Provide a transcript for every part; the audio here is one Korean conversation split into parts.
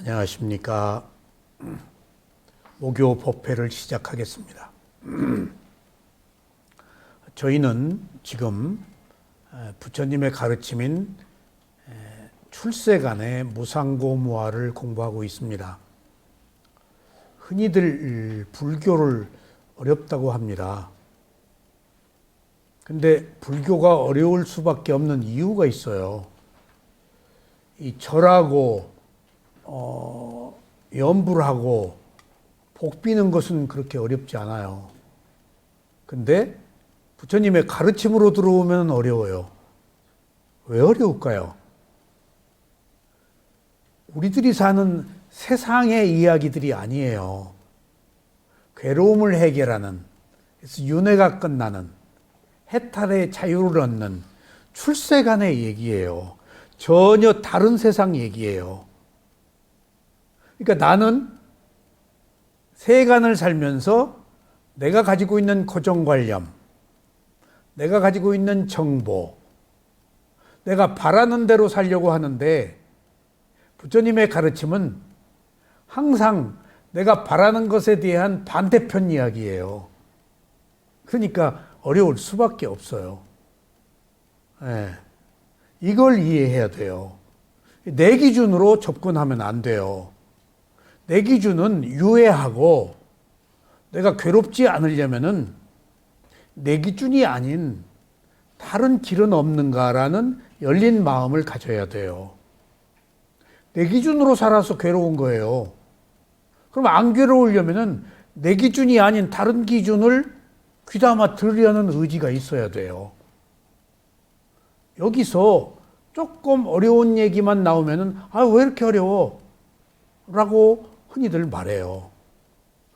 안녕하십니까. 목요 법회를 시작하겠습니다. 저희는 지금 부처님의 가르침인 출세간의 무상고무화를 공부하고 있습니다. 흔히들 불교를 어렵다고 합니다. 근데 불교가 어려울 수밖에 없는 이유가 있어요. 이 절하고 염불 하고 복 비는 것은 그렇게 어렵지 않아요. 근데 부처님의 가르침으로 들어오면 어려워요. 왜 어려울까요? 우리들이 사는 세상의 이야기들이 아니에요. 괴로움을 해결하는, 그래서 윤회가 끝나는, 해탈의 자유를 얻는 출세간의 얘기예요. 전혀 다른 세상 얘기예요. 그러니까 나는 세간을 살면서 내가 가지고 있는 고정관념, 내가 가지고 있는 정보, 내가 바라는 대로 살려고 하는데 부처님의 가르침은 항상 내가 바라는 것에 대한 반대편 이야기예요. 그러니까 어려울 수밖에 없어요. 네. 이걸 이해해야 돼요. 내 기준으로 접근하면 안 돼요. 내 기준은 유해하고 내가 괴롭지 않으려면은 내 기준이 아닌 다른 길은 없는가라는 열린 마음을 가져야 돼요. 내 기준으로 살아서 괴로운 거예요. 그럼 안 괴로우려면은 내 기준이 아닌 다른 기준을 귀담아 들으려는 의지가 있어야 돼요. 여기서 조금 어려운 얘기만 나오면은 왜 이렇게 어려워? 라고 흔히들 말해요.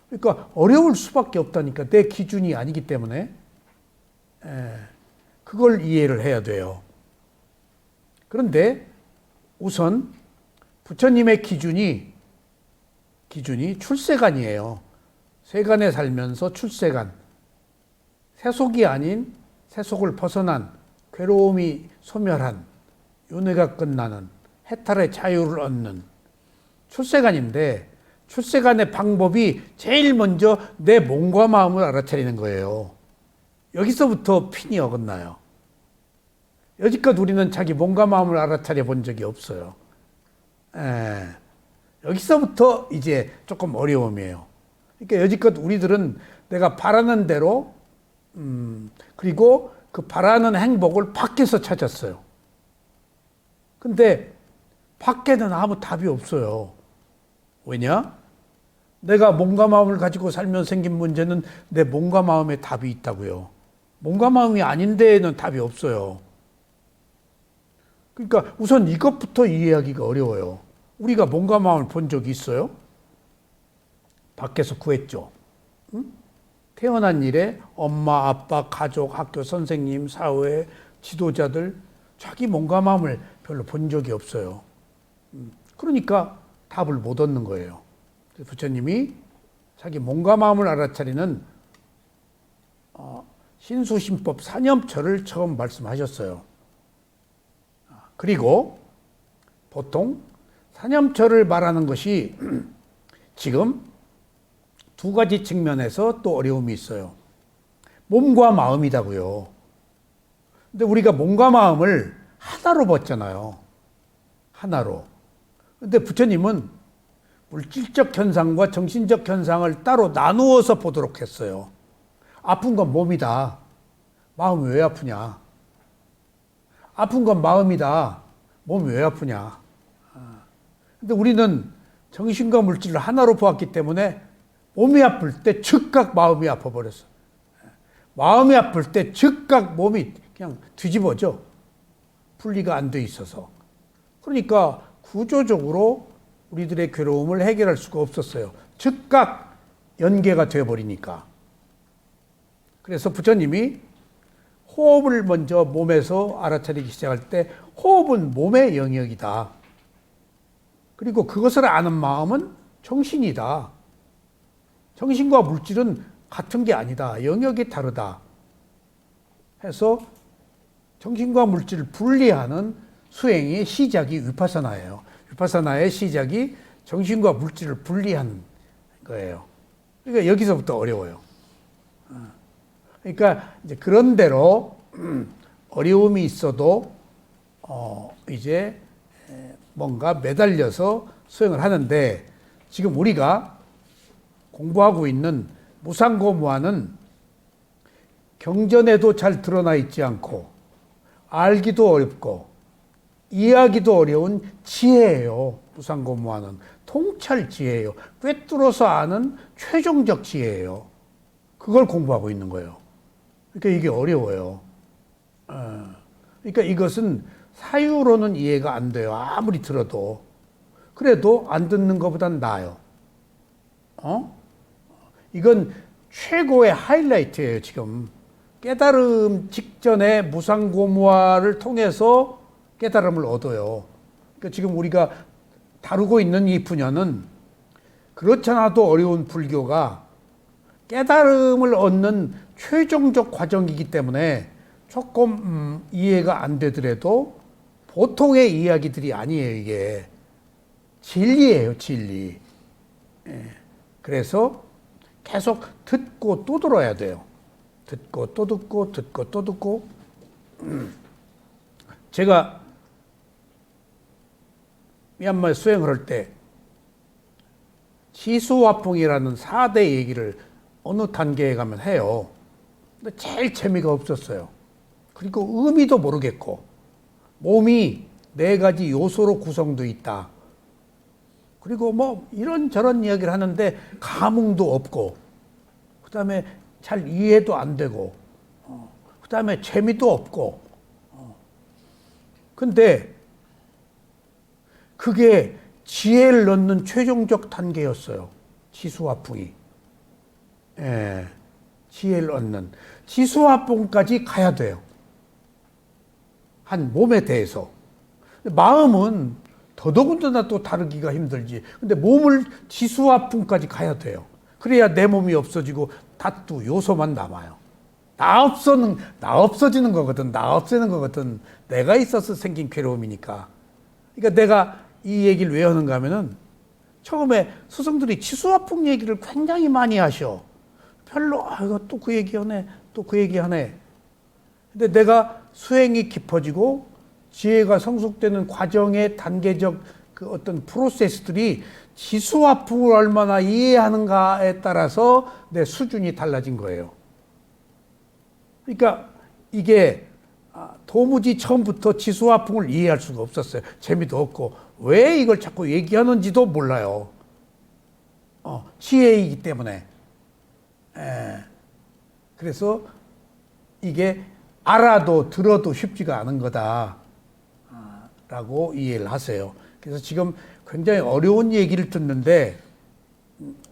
그러니까 어려울 수밖에 없다니까. 내 기준이 아니기 때문에. 그걸 이해를 해야 돼요. 그런데 우선 부처님의 기준이 출세간이에요. 세간에 살면서 출세간. 세속이 아닌 세속을 벗어난 괴로움이 소멸한 윤회가 끝나는 해탈의 자유를 얻는 출세간인데 출세간의 방법이 제일 먼저 내 몸과 마음을 알아차리는 거예요. 여기서부터 핀이 어긋나요. 여지껏 우리는 자기 몸과 마음을 알아차려 본 적이 없어요. 여기서부터 이제 조금 어려움이에요. 그러니까 여지껏 우리들은 내가 바라는 대로 그리고 그 바라는 행복을 밖에서 찾았어요. 근데 밖에는 아무 답이 없어요. 왜냐? 내가 몸과 마음을 가지고 살면 생긴 문제는 내 몸과 마음에 답이 있다고요. 몸과 마음이 아닌 데에는 답이 없어요. 그러니까 우선 이것부터 이해하기가 어려워요. 우리가 몸과 마음을 본 적이 있어요? 밖에서 구했죠. 응? 태어난 이래 엄마, 아빠, 가족, 학교, 선생님, 사회, 지도자들 자기 몸과 마음을 별로 본 적이 없어요. 그러니까 답을 못 얻는 거예요. 부처님이 자기 몸과 마음을 알아차리는 신수심법 사념처를 처음 말씀하셨어요. 그리고 보통 사념처를 말하는 것이 지금 두 가지 측면에서 또 어려움이 있어요. 몸과 마음이다고요. 근데 우리가 몸과 마음을 하나로 봤잖아요. 하나로. 근데 부처님은 물질적 현상과 정신적 현상을 따로 나누어서 보도록 했어요. 아픈 건 몸이다. 마음이 왜 아프냐? 아픈 건 마음이다. 몸이 왜 아프냐? 근데 우리는 정신과 물질을 하나로 보았기 때문에 몸이 아플 때 즉각 마음이 아파버렸어. 마음이 아플 때 즉각 몸이 그냥 뒤집어져. 분리가 안 돼 있어서. 그러니까 구조적으로 우리들의 괴로움을 해결할 수가 없었어요. 즉각 연계가 되어버리니까. 그래서 부처님이 호흡을 먼저 몸에서 알아차리기 시작할 때 호흡은 몸의 영역이다. 그리고 그것을 아는 마음은 정신이다. 정신과 물질은 같은 게 아니다. 영역이 다르다. 해서 정신과 물질을 분리하는 수행의 시작이 위파사나예요. 위파사나의 시작이 정신과 물질을 분리한 거예요. 그러니까 여기서부터 어려워요. 그러니까 이제 그런 대로 어려움이 있어도 이제 뭔가 매달려서 수행을 하는데, 지금 우리가 공부하고 있는 무상고무화는 경전에도 잘 드러나 있지 않고 알기도 어렵고 이해하기도 어려운 지혜예요. 무상고무화는 통찰 지혜예요. 꿰뚫어서 아는 최종적 지혜예요. 그걸 공부하고 있는 거예요. 그러니까 이게 어려워요. 그러니까 이것은 사유로는 이해가 안 돼요. 아무리 들어도. 그래도 안 듣는 것보단 나아요. 이건 최고의 하이라이트예요, 지금. 깨달음 직전에 무상고무화를 통해서 깨달음을 얻어요. 그러니까 지금 우리가 다루고 있는 이 분야는 그렇잖아도 어려운 불교가 깨달음을 얻는 최종적 과정이기 때문에 조금 이해가 안 되더라도 보통의 이야기들이 아니에요. 이게 진리예요, 진리. 그래서 계속 듣고 또 들어야 돼요. 듣고 또 듣고 듣고 또 듣고. 제가 미얀마 수행을 할 때 시수화풍이라는 4대 얘기를 어느 단계에 가면 해요. 근데 제일 재미가 없었어요. 그리고 의미도 모르겠고, 몸이 4가지 요소로 구성되어 있다. 그리고 뭐 이런저런 이야기를 하는데 감흥도 없고, 그 다음에 잘 이해도 안 되고, 그 다음에 재미도 없고. 근데 그게 지혜를 넣는 최종적 단계였어요. 지수화풍이. 예, 지혜를 얻는. 지수화풍까지 가야 돼요. 한 몸에 대해서. 마음은 더더군다나 또 다루기가 힘들지. 근데 몸을 지수화풍까지 가야 돼요. 그래야 내 몸이 없어지고 다투 요소만 남아요. 나 없어지는 거거든. 나 없애는 거거든. 내가 있어서 생긴 괴로움이니까. 그러니까 내가 이 얘기를 왜 하는가 하면은, 처음에 스승들이 지수화풍 얘기를 굉장히 많이 하셔. 별로, 이거 또 그 얘기하네, 또 그 얘기하네. 근데 내가 수행이 깊어지고 지혜가 성숙되는 과정의 단계적 그 어떤 프로세스들이 지수화풍을 얼마나 이해하는가에 따라서 내 수준이 달라진 거예요. 그러니까 이게 도무지 처음부터 지수화풍을 이해할 수가 없었어요. 재미도 없고, 왜 이걸 자꾸 얘기하는지도 몰라요. 지혜이기 때문에. 그래서 이게 알아도 들어도 쉽지가 않은 거다 라고 이해를 하세요. 그래서 지금 굉장히 어려운 얘기를 듣는데,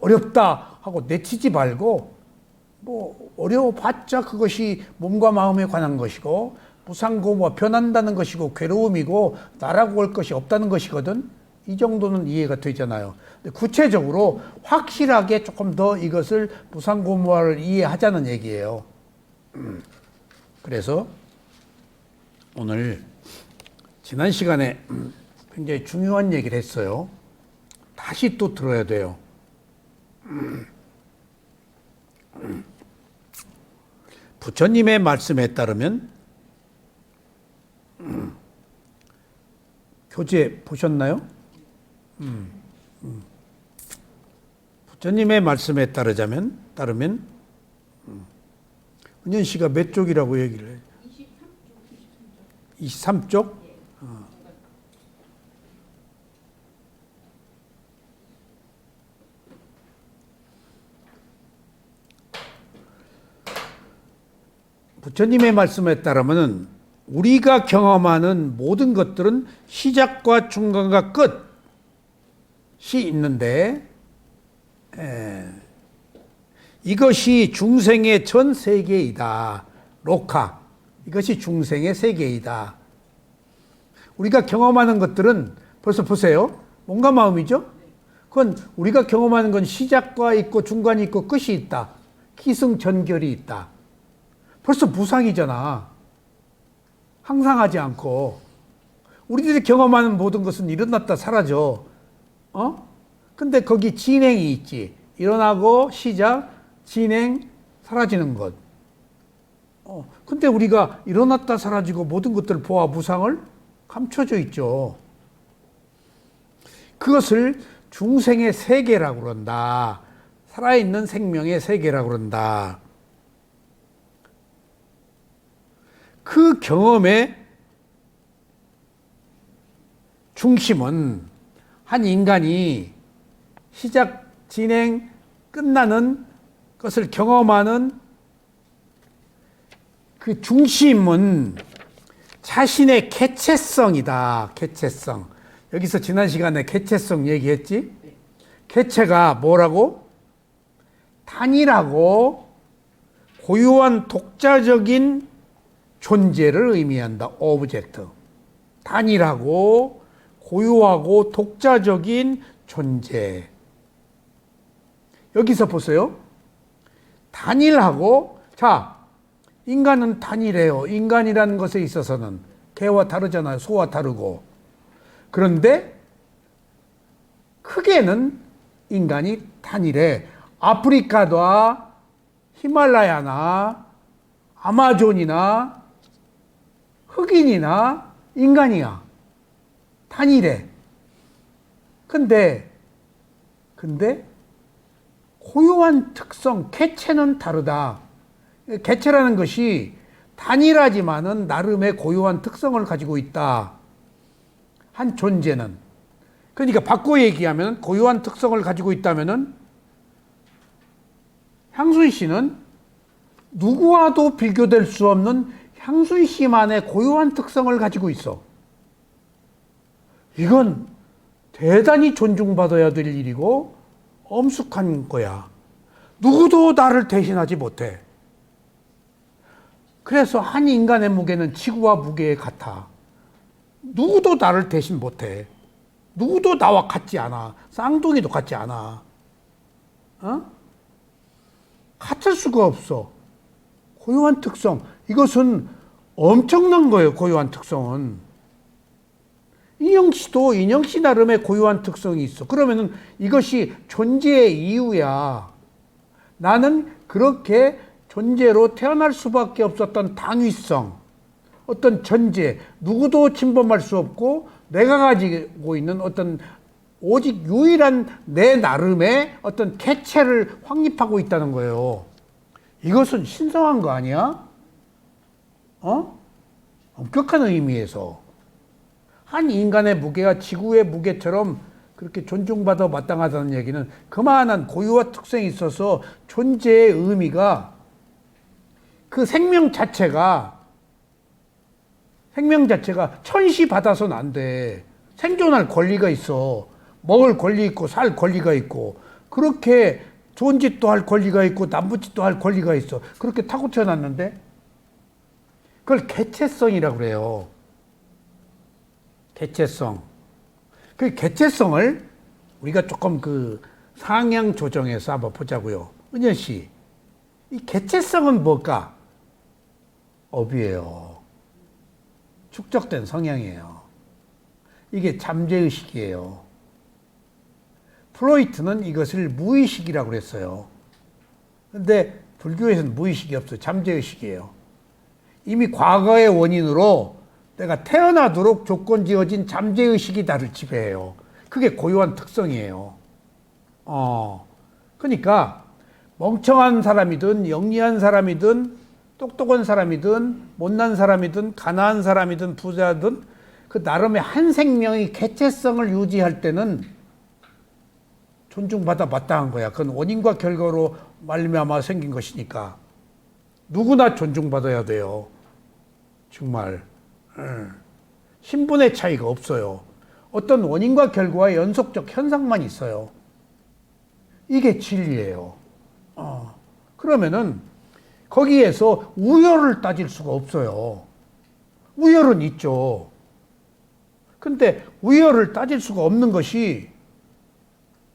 어렵다 하고 내치지 말고, 뭐 어려워봤자 그것이 몸과 마음에 관한 것이고, 무상고무화 변한다는 것이고, 괴로움이고, 나라고 할 것이 없다는 것이거든. 이 정도는 이해가 되잖아요. 근데 구체적으로 확실하게 조금 더 이것을 무상고무화를 이해하자는 얘기예요. 그래서 오늘 지난 시간에 굉장히 중요한 얘기를 했어요. 다시 또 들어야 돼요. 부처님의 말씀에 따르면, 교재 보셨나요? 부처님의 말씀에 따르면 은현 씨가 몇 쪽이라고 얘기를 해요? 23쪽? 부처님의 말씀에 따르면 우리가 경험하는 모든 것들은 시작과 중간과 끝이 있는데, 이것이 중생의 전 세계이다. 로카. 이것이 중생의 세계이다. 우리가 경험하는 것들은 벌써 보세요. 몸과 마음이죠? 그건 우리가 경험하는 건 시작과 있고 중간이 있고 끝이 있다. 기승전결이 있다. 벌써 무상이잖아. 항상 하지 않고. 우리들이 경험하는 모든 것은 일어났다 사라져. 근데 거기 진행이 있지. 일어나고 시작, 진행, 사라지는 것. 근데 우리가 일어났다 사라지고 모든 것들 보아 무상을 감춰져 있죠. 그것을 중생의 세계라고 그런다. 살아있는 생명의 세계라고 그런다. 그 경험의 중심은 한 인간이 시작, 진행, 끝나는 것을 경험하는 그 중심은 자신의 개체성이다. 개체성. 여기서 지난 시간에 개체성 얘기했지? 개체가 뭐라고? 단일하고 고유한 독자적인 존재를 의미한다. 오브젝트. 단일하고 고유하고 독자적인 존재. 여기서 보세요. 단일하고, 자, 인간은 단일해요. 인간이라는 것에 있어서는 개와 다르잖아요. 소와 다르고. 그런데 크게는 인간이 단일해. 아프리카나 히말라야나 아마존이나 흑인이나 인간이야. 단일해. 근데 고유한 특성, 개체는 다르다. 개체라는 것이 단일하지만은 나름의 고유한 특성을 가지고 있다. 한 존재는. 그러니까 바꿔 얘기하면 고유한 특성을 가지고 있다면은 향순 씨는 누구와도 비교될 수 없는 향순 씨만의 고유한 특성을 가지고 있어. 이건 대단히 존중받아야 될 일이고 엄숙한 거야. 누구도 나를 대신하지 못해. 그래서 한 인간의 무게는 지구와 무게 같아. 누구도 나를 대신 못해. 누구도 나와 같지 않아. 쌍둥이도 같지 않아. 같을 수가 없어. 고유한 특성. 이것은 엄청난 거예요. 고유한 특성은. 인형씨도 인형씨 나름의 고유한 특성이 있어. 그러면은 이것이 존재의 이유야. 나는 그렇게 존재로 태어날 수밖에 없었던 당위성, 어떤 전제, 누구도 침범할 수 없고 내가 가지고 있는 어떤 오직 유일한 내 나름의 어떤 개체를 확립하고 있다는 거예요. 이것은 신성한 거 아니야? 엄격한 의미에서. 한 인간의 무게가 지구의 무게처럼 그렇게 존중받아 마땅하다는 얘기는 그만한 고유와 특성이 있어서 존재의 의미가 그 생명 자체가 천시받아서는 안 돼. 생존할 권리가 있어. 먹을 권리 있고 살 권리가 있고 그렇게 좋은 짓도 할 권리가 있고 나쁜 짓도 할 권리가 있어. 그렇게 타고 태어났는데 그걸 개체성이라고 그래요. 개체성. 그 개체성을 우리가 조금 그 상향 조정해서 한번 보자고요. 은연 씨, 이 개체성은 뭘까? 업이에요. 축적된 성향이에요. 이게 잠재의식이에요. 프로이트는 이것을 무의식이라고 그랬어요. 근데 불교에서는 무의식이 없어요. 잠재의식이에요. 이미 과거의 원인으로 내가 태어나도록 조건 지어진 잠재의식이 나를 지배해요. 그게 고유한 특성이에요. 그러니까 멍청한 사람이든 영리한 사람이든 똑똑한 사람이든 못난 사람이든 가난한 사람이든 부자든 그 나름의 한 생명의 개체성을 유지할 때는 존중받아 마땅한 거야. 그건 원인과 결과로 말미암아 생긴 것이니까 누구나 존중받아야 돼요. 정말. 신분의 차이가 없어요. 어떤 원인과 결과의 연속적 현상만 있어요. 이게 진리예요. 그러면은 거기에서 우열을 따질 수가 없어요. 우열은 있죠. 근데 우열을 따질 수가 없는 것이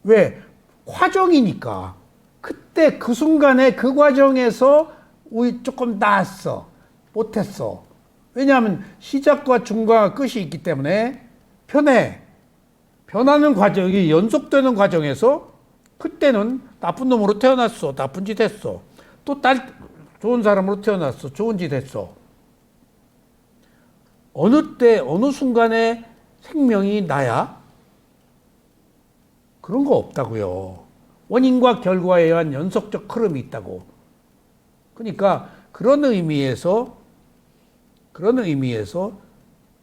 왜? 과정이니까. 그때 그 순간에 그 과정에서 조금 나았어. 못했어. 왜냐하면 시작과 중간과 끝이 있기 때문에 편해. 변하는 과정이 연속되는 과정에서 그때는 나쁜 놈으로 태어났어. 나쁜 짓 했어. 또 좋은 사람으로 태어났어. 좋은 짓 했어. 어느 때, 어느 순간에 생명이 나야? 그런 거 없다고요. 원인과 결과에 의한 연속적 흐름이 있다고. 그러니까 그런 의미에서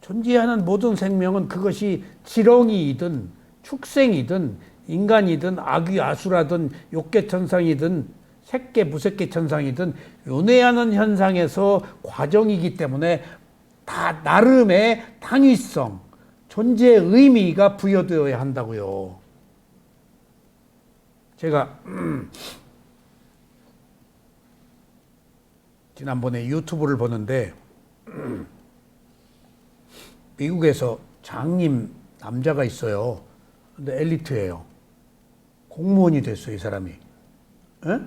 존재하는 모든 생명은 그것이 지렁이이든 축생이든 인간이든 아귀 아수라든 욕계천상이든 색계 무색계천상이든 윤회하는 현상에서 과정이기 때문에 다 나름의 당위성, 존재의 의미가 부여되어야 한다고요. 제가 지난번에 유튜브를 보는데 미국에서 장님 남자가 있어요. 근데 엘리트예요. 공무원이 됐어요, 이 사람이. 에?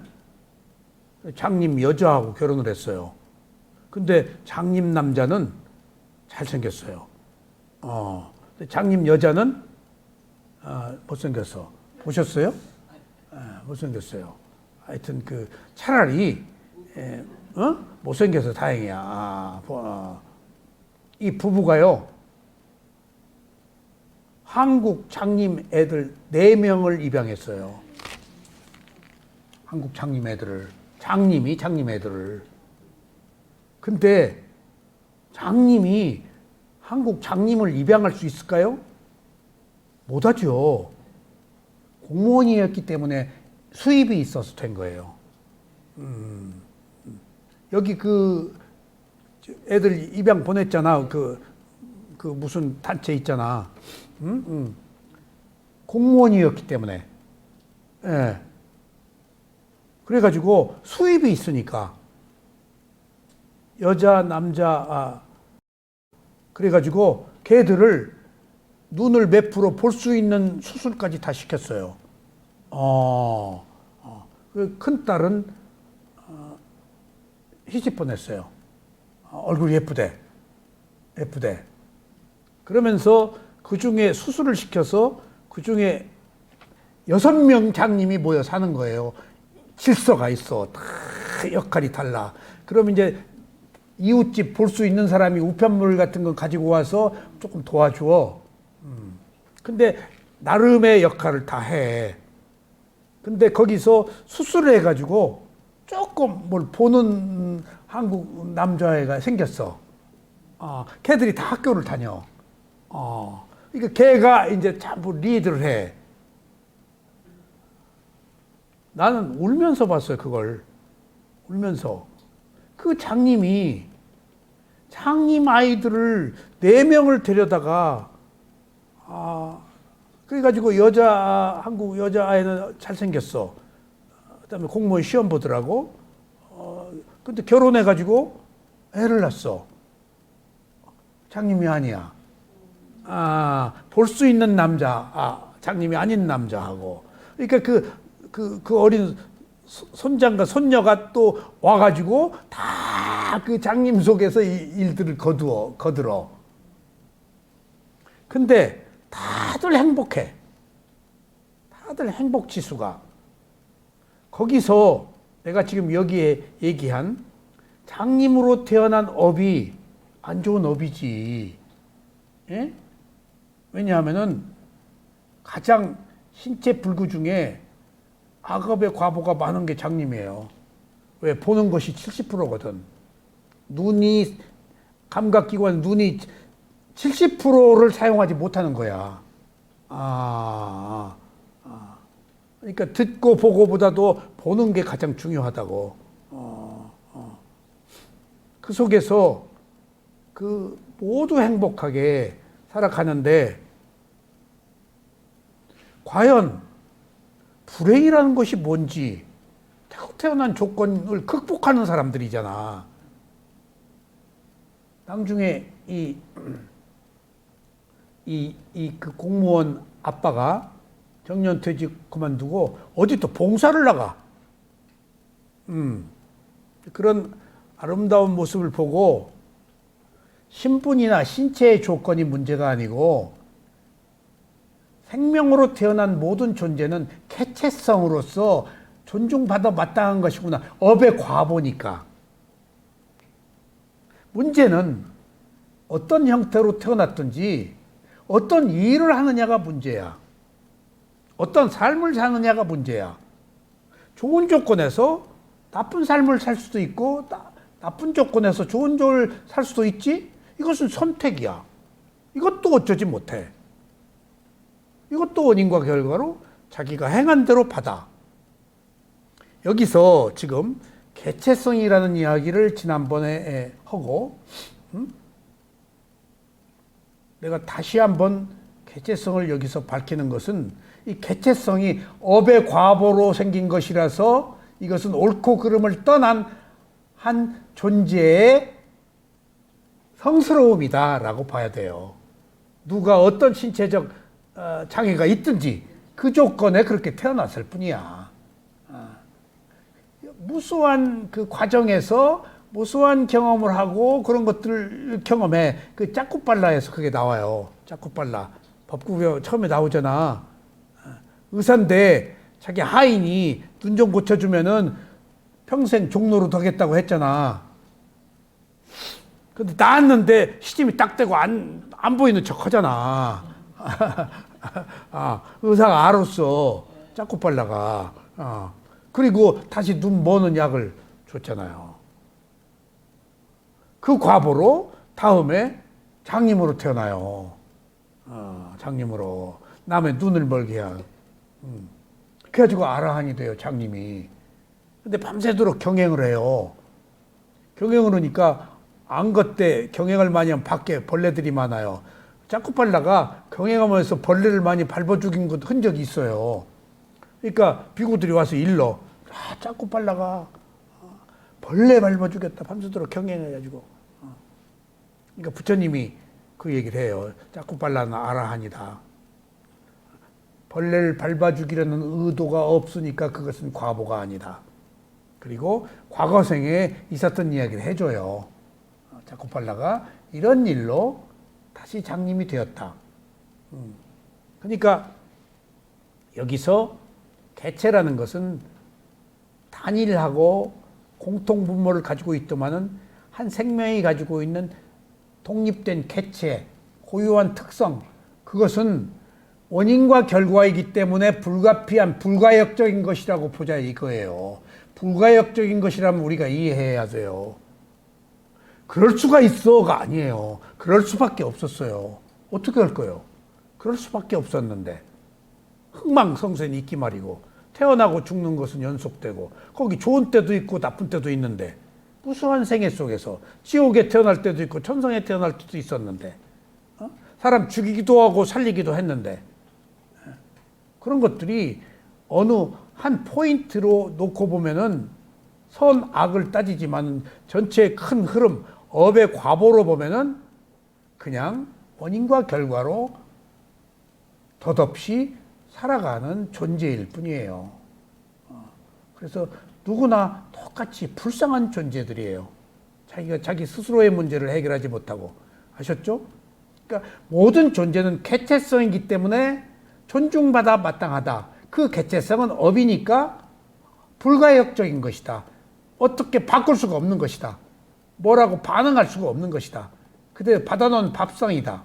장님 여자하고 결혼을 했어요. 근데 장님 남자는 잘생겼어요. 장님 여자는 못생겼어. 보셨어요? 못생겼어요. 하여튼 차라리 못생겨서 다행이야. 이 부부가요, 한국 장님 애들 4명을 입양했어요. 한국 장님 애들을. 장님 애들을. 근데 장님이 한국 장님을 입양할 수 있을까요? 못하죠. 공무원이었기 때문에 수입이 있어서 된 거예요. 여기 애들 입양 보냈잖아. 무슨 단체 있잖아. 공무원이었기 때문에. 예. 그래가지고 수입이 있으니까. 여자, 남자, 그래가지고 걔들을 눈을 몇 프로 볼 수 있는 수술까지 다 시켰어요. 큰 딸은 시집 보냈어요. 얼굴이 예쁘대. 그러면서 그 중에 수술을 시켜서 그 중에 6명 장님이 모여 사는 거예요. 질서가 있어. 다 역할이 달라. 그럼 이제 이웃집 볼 수 있는 사람이 우편물 같은 거 가지고 와서 조금 도와줘. 근데 나름의 역할을 다 해. 근데 거기서 수술을 해가지고 조금 뭘 보는 한국 남자애가 생겼어. 걔들이 다 학교를 다녀. 그러니까 걔가 이제 전부 리드를 해. 나는 울면서 봤어요, 그걸. 울면서. 그 장님 아이들을 4명을 데려다가, 그래가지고 한국 여자아이는 잘생겼어. 그 다음에 공무원 시험 보더라고. 근데 결혼해가지고 애를 낳았어. 장님이 아니야. 볼 수 있는 남자, 장님이 아닌 남자하고. 그러니까 그 어린 손장과 손녀가 또 와가지고 다 그 장님 속에서 일들을 거들어. 근데 다들 행복해. 다들 행복 지수가. 거기서 내가 지금 여기에 얘기한 장님으로 태어난 업이 안 좋은 업이지. 예? 왜냐하면은 가장 신체 불구 중에 악업의 과보가 많은 게 장님이에요. 왜? 보는 것이 70%거든. 감각기관 눈이 70%를 사용하지 못하는 거야. 그러니까 듣고 보고보다도 보는 게 가장 중요하다고. 그 속에서 모두 행복하게 살아가는데, 과연 불행이라는 것이 뭔지, 태어난 조건을 극복하는 사람들이잖아. 나중에 그 공무원 아빠가 정년퇴직 그만두고 어디 또 봉사를 나가. 그런 아름다운 모습을 보고 신분이나 신체의 조건이 문제가 아니고 생명으로 태어난 모든 존재는 개체성으로서 존중받아 마땅한 것이구나. 업의 과보니까. 문제는 어떤 형태로 태어났든지 어떤 일을 하느냐가 문제야. 어떤 삶을 사느냐가 문제야. 좋은 조건에서 나쁜 삶을 살 수도 있고 나쁜 조건에서 좋은 조를 살 수도 있지. 이것은 선택이야. 이것도 어쩌지 못해. 이것도 원인과 결과로 자기가 행한 대로 받아. 여기서 지금 개체성이라는 이야기를 지난번에 하고 내가 다시 한번 개체성을 여기서 밝히는 것은 이 개체성이 업의 과보로 생긴 것이라서 이것은 옳고 그름을 떠난 한 존재의 성스러움이다라고 봐야 돼요. 누가 어떤 신체적 장애가 있든지 그 조건에 그렇게 태어났을 뿐이야. 무수한 그 과정에서 무수한 경험을 하고 그런 것들을 경험해. 그 짜꾸빨라에서 그게 나와요. 짜꾸빨라. 법구교 처음에 나오잖아. 의사인데 자기 하인이 눈 좀 고쳐주면은 평생 종로로 하겠다고 했잖아. 근데 나았는데 시침이 딱 대고 안 보이는 척 하잖아. 의사가 알았어. 짜꾸빨라가. 그리고 다시 눈 머는 약을 줬잖아요. 그 과보로 다음에 장님으로 태어나요. 장님으로. 남의 눈을 멀게 한. 그래가지고 아라한이 돼요, 장님이. 근데 밤새도록 경행을 해요. 경행을 하니까 안거 때 경행을 많이 하면 밖에 벌레들이 많아요. 짜꾸빨라가 경행하면서 벌레를 많이 밟아 죽인 것 흔적이 있어요. 그러니까 비구들이 와서 일러. 짜꾸빨라가 벌레 밟아 죽였다. 밤새도록 경행해가지고. 그러니까 부처님이 그 얘기를 해요. 짜꾸빨라는 아라한이다. 벌레를 밟아 죽이려는 의도가 없으니까 그것은 과보가 아니다. 그리고 과거생에 있었던 이야기를 해줘요. 짜꾸빨라가 이런 일로 다시 장님이 되었다. 그러니까 여기서 개체라는 것은 단일하고 공통분모를 가지고 있더만은 한 생명이 가지고 있는 독립된 개체, 고유한 특성, 그것은 원인과 결과이기 때문에 불가피한 불가역적인 것이라고 보자 이거예요. 불가역적인 것이라면 우리가 이해해야 돼요. 그럴 수가 있어가 아니에요. 그럴 수밖에 없었어요. 어떻게 할 거예요? 그럴 수밖에 없었는데 흥망성쇠는 있기 말이고 태어나고 죽는 것은 연속되고 거기 좋은 때도 있고 나쁜 때도 있는데 무수한 생애 속에서 지옥에 태어날 때도 있고 천성에 태어날 때도 있었는데 사람 죽이기도 하고 살리기도 했는데 그런 것들이 어느 한 포인트로 놓고 보면은 선, 악을 따지지만 전체의 큰 흐름, 업의 과보로 보면은 그냥 원인과 결과로 덧없이 살아가는 존재일 뿐이에요. 그래서 누구나 똑같이 불쌍한 존재들이에요. 자기가 자기 스스로의 문제를 해결하지 못하고. 아셨죠? 그러니까 모든 존재는 개체성이기 때문에 존중받아 마땅하다. 그 개체성은 업이니까 불가역적인 것이다. 어떻게 바꿀 수가 없는 것이다. 뭐라고 반응할 수가 없는 것이다. 그때 받아놓은 밥상이다.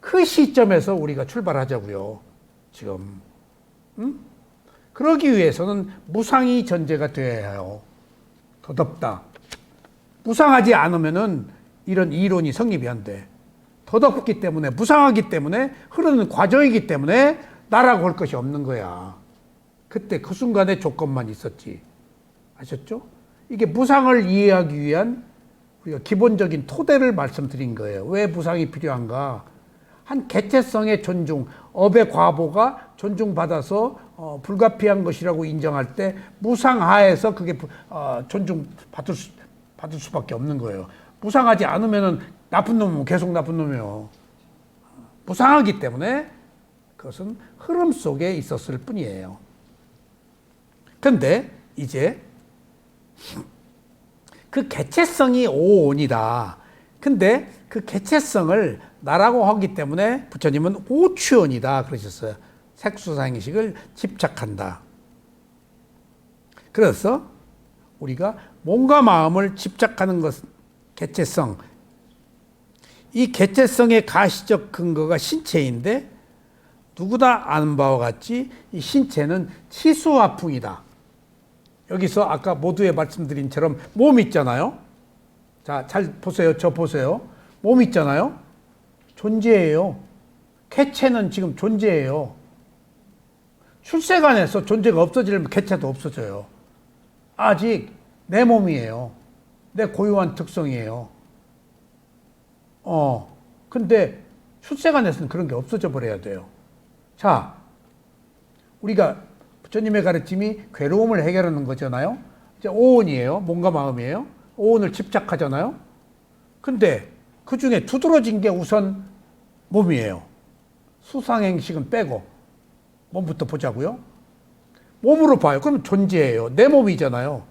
그 시점에서 우리가 출발하자고요. 지금. 그러기 위해서는 무상이 전제가 되어야 해요. 덧없다. 무상하지 않으면은 이런 이론이 성립이 안 돼. 덧없기 때문에, 무상하기 때문에, 흐르는 과정이기 때문에 나라고 할 것이 없는 거야. 그때 그 순간에 조건만 있었지. 아셨죠? 이게 무상을 이해하기 위한 우리가 기본적인 토대를 말씀드린 거예요. 왜 무상이 필요한가? 한 개체성의 존중, 업의 과보가 존중받아서 불가피한 것이라고 인정할 때 무상하에서 그게 존중받을 수밖에 없는 거예요. 무상하지 않으면은 나쁜 놈은 계속 나쁜 놈이에요. 무상하기 때문에 그것은 흐름 속에 있었을 뿐이에요. 근데 이제 그 개체성이 오온이다. 근데 그 개체성을 나라고 하기 때문에 부처님은 오추연이다 그러셨어요. 색수상식을 집착한다. 그래서 우리가 몸과 마음을 집착하는 것은 개체성. 이 개체성의 가시적 근거가 신체인데 누구나 아는 바와 같이 이 신체는 치수화풍이다. 여기서 아까 모두에 말씀드린 처럼 몸 있잖아요. 자, 잘 보세요. 저 보세요. 몸 있잖아요. 존재해요. 개체는 지금 존재해요. 출세관에서 존재가 없어지려면 개체도 없어져요. 아직 내 몸이에요. 내 고유한 특성이에요. 근데 출세관에서는 그런 게 없어져 버려야 돼요. 자, 우리가 부처님의 가르침이 괴로움을 해결하는 거잖아요. 이제 오온이에요. 몸과 마음이에요. 오온을 집착하잖아요. 근데 그 중에 두드러진 게 우선 몸이에요. 수상행식은 빼고 몸부터 보자고요. 몸으로 봐요. 그럼 존재해요. 내 몸이잖아요.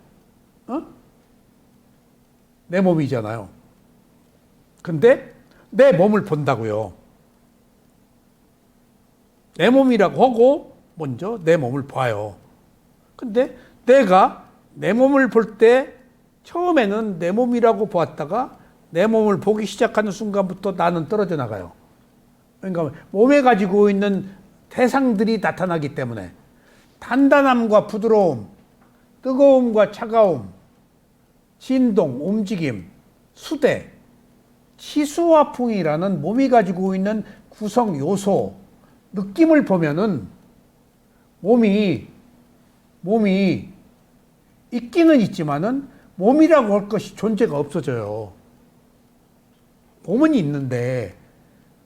내 몸이잖아요. 근데 내 몸을 본다고요. 내 몸이라고 하고 먼저 내 몸을 봐요. 근데 내가 내 몸을 볼 때 처음에는 내 몸이라고 보았다가 내 몸을 보기 시작하는 순간부터 나는 떨어져 나가요. 그러니까 몸에 가지고 있는 대상들이 나타나기 때문에 단단함과 부드러움, 뜨거움과 차가움, 진동, 움직임, 수대, 치수화풍이라는 몸이 가지고 있는 구성 요소, 느낌을 보면은 몸이 있기는 있지만은 몸이라고 할 것이 존재가 없어져요. 몸은 있는데,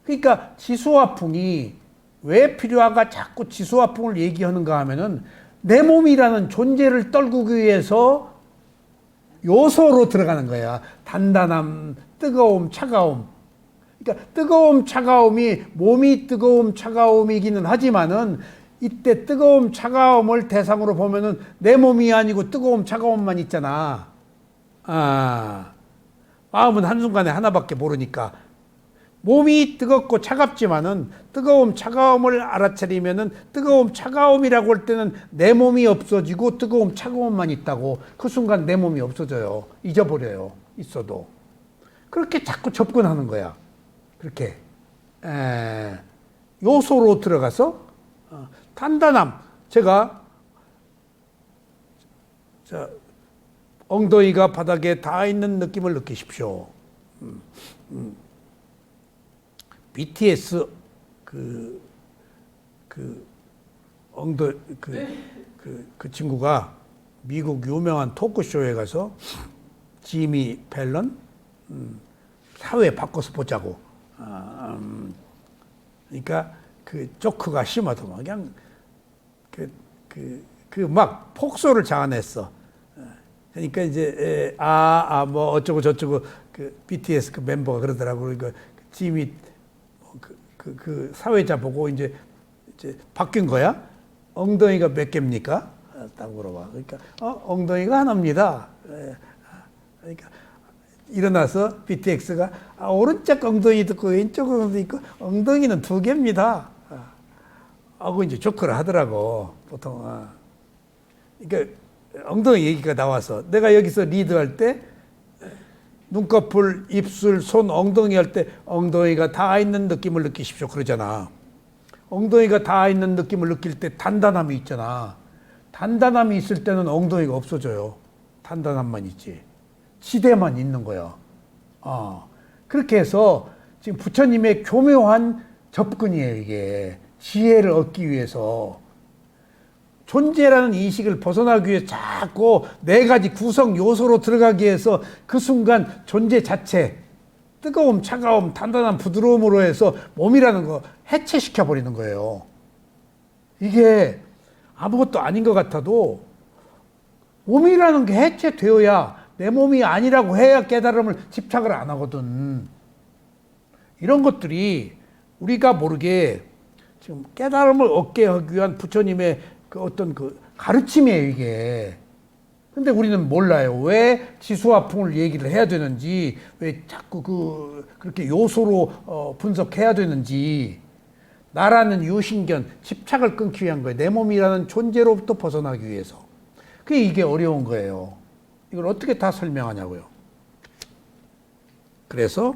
그러니까 지수화풍이 왜 필요하가 자꾸 지수화풍을 얘기하는가 하면은 내 몸이라는 존재를 떨구기 위해서 요소로 들어가는 거야. 단단함, 뜨거움, 차가움. 그러니까 뜨거움, 차가움이 몸이 뜨거움, 차가움이기는 하지만은 이때 뜨거움, 차가움을 대상으로 보면은 내 몸이 아니고 뜨거움, 차가움만 있잖아. 마음은 한순간에 하나밖에 모르니까. 몸이 뜨겁고 차갑지만은 뜨거움, 차가움을 알아차리면은 뜨거움, 차가움이라고 할 때는 내 몸이 없어지고 뜨거움, 차가움만 있다고. 그 순간 내 몸이 없어져요. 잊어버려요. 있어도. 그렇게 자꾸 접근하는 거야. 그렇게. 요소로 들어가서 단단함. 제가 엉덩이가 바닥에 닿아 있는 느낌을 느끼십시오. BTS 그 친구가 미국 유명한 토크쇼에 가서 지미 펠런 사회 바꿔서 보자고. 그러니까 그 조크가 심하더만 그냥 막 폭소를 자아냈어. 그러니까 이제 뭐 어쩌고 저쩌고 그 BTS 그 멤버가 그러더라고. 그러니까 지미 그 사회자 보고 이제 바뀐 거야. 엉덩이가 몇 개입니까? 딱 물어봐. 그러니까 엉덩이가 하나입니다. 그러니까 일어나서 BTS가 오른쪽 엉덩이도 있고 왼쪽 엉덩이도 있고 엉덩이는 2개입니다. 하고 이제 조크를 하더라고 보통. 그러니까 엉덩이 얘기가 나와서 내가 여기서 리드할 때 눈꺼풀, 입술, 손, 엉덩이 할 때 엉덩이가 닿아 있는 느낌을 느끼십시오 그러잖아. 엉덩이가 닿아 있는 느낌을 느낄 때 단단함이 있잖아. 단단함이 있을 때는 엉덩이가 없어져요. 단단함만 있지. 지대만 있는 거야. 그렇게 해서 지금 부처님의 교묘한 접근이에요, 이게. 지혜를 얻기 위해서. 존재라는 인식을 벗어나기 위해 자꾸 4가지 구성 요소로 들어가기 위해서 그 순간 존재 자체, 뜨거움, 차가움, 단단한 부드러움으로 해서 몸이라는 거 해체시켜 버리는 거예요. 이게 아무것도 아닌 것 같아도 몸이라는 게 해체되어야 내 몸이 아니라고 해야 깨달음을 집착을 안 하거든. 이런 것들이 우리가 모르게 지금 깨달음을 얻게 하기 위한 부처님의 그 어떤 그 가르침이에요, 이게. 근데 우리는 몰라요. 왜 지수화풍을 얘기를 해야 되는지, 왜 자꾸 그렇게 요소로 분석해야 되는지. 나라는 유신견, 집착을 끊기 위한 거예요. 내 몸이라는 존재로부터 벗어나기 위해서. 그게 이게 어려운 거예요. 이걸 어떻게 다 설명하냐고요. 그래서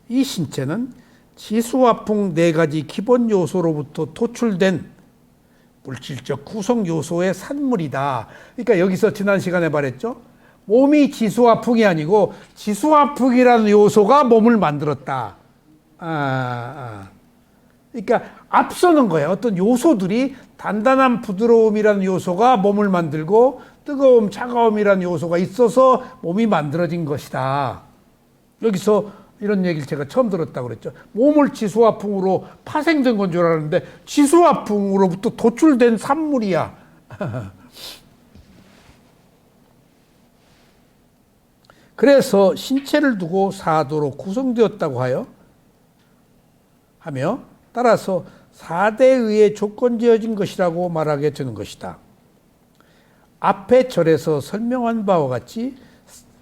이 신체는 지수화풍 네 가지 기본 요소로부터 도출된 물질적 구성 요소의 산물이다. 그러니까 여기서 지난 시간에 말했죠. 몸이 지수화풍이 아니고 지수화풍이라는 요소가 몸을 만들었다. 그러니까 앞서는 거예요. 어떤 요소들이 단단한 부드러움이라는 요소가 몸을 만들고 뜨거움, 차가움이라는 요소가 있어서 몸이 만들어진 것이다. 여기서 이런 얘기를 제가 처음 들었다고 그랬죠. 몸을 지수화풍으로 파생된 건 줄 알았는데 지수화풍으로부터 도출된 산물이야. 그래서 신체를 두고 사도로 구성되었다고 하며 따라서 사대에 의해 조건지어진 것이라고 말하게 되는 것이다. 앞의 절에서 설명한 바와 같이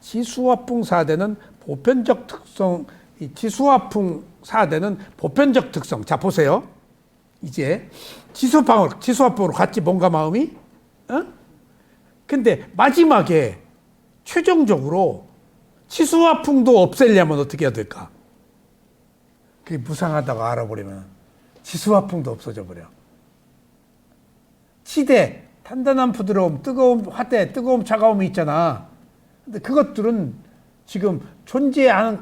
지수화풍 사대는 보편적 특성, 지수화풍 사대는 보편적 특성. 자, 보세요. 이제 지수화풍으로 갔지, 뭔가 마음이? 근데 마지막에 최종적으로 지수화풍도 없애려면 어떻게 해야 될까? 그게 무상하다고 알아버리면 지수화풍도 없어져 버려. 치대, 단단한 부드러움, 뜨거움, 화대, 뜨거움, 차가움이 있잖아. 근데 그것들은 지금 존재하는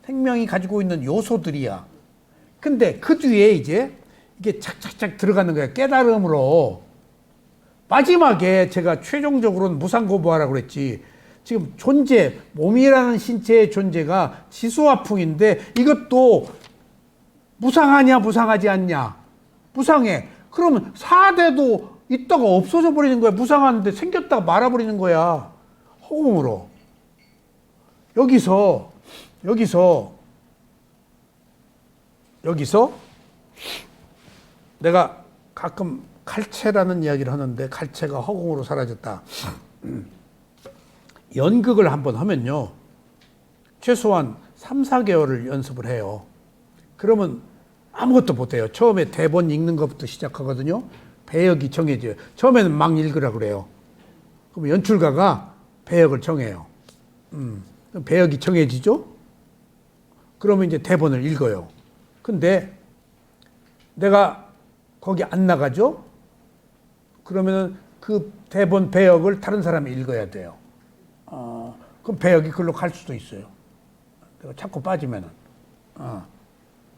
생명이 가지고 있는 요소들이야. 근데 그 뒤에 이제 이게 착착착 들어가는 거야. 깨달음으로. 마지막에 제가 최종적으로는 무상고부하라고 그랬지. 지금 존재, 몸이라는 신체의 존재가 지수화풍인데 이것도 무상하냐, 무상하지 않냐? 무상해. 그러면 사대도 있다가 없어져 버리는 거야. 무상한데 생겼다가 말아버리는 거야. 허공으로. 여기서 내가 가끔 칼체라는 이야기를 하는데 칼체가 허공으로 사라졌다. 연극을 한번 하면요. 최소한 3, 4개월을 연습을 해요. 그러면 아무것도 못해요. 처음에 대본 읽는 것부터 시작하거든요. 배역이 정해져요. 처음에는 막 읽으라 그래요. 그럼 연출가가 배역을 정해요. 배역이 정해지죠? 그러면 이제 대본을 읽어요. 근데 내가 거기 안 나가죠? 그러면은 그 대본 배역을 다른 사람이 읽어야 돼요. 그럼 배역이 글로 갈 수도 있어요. 내가 자꾸 빠지면은.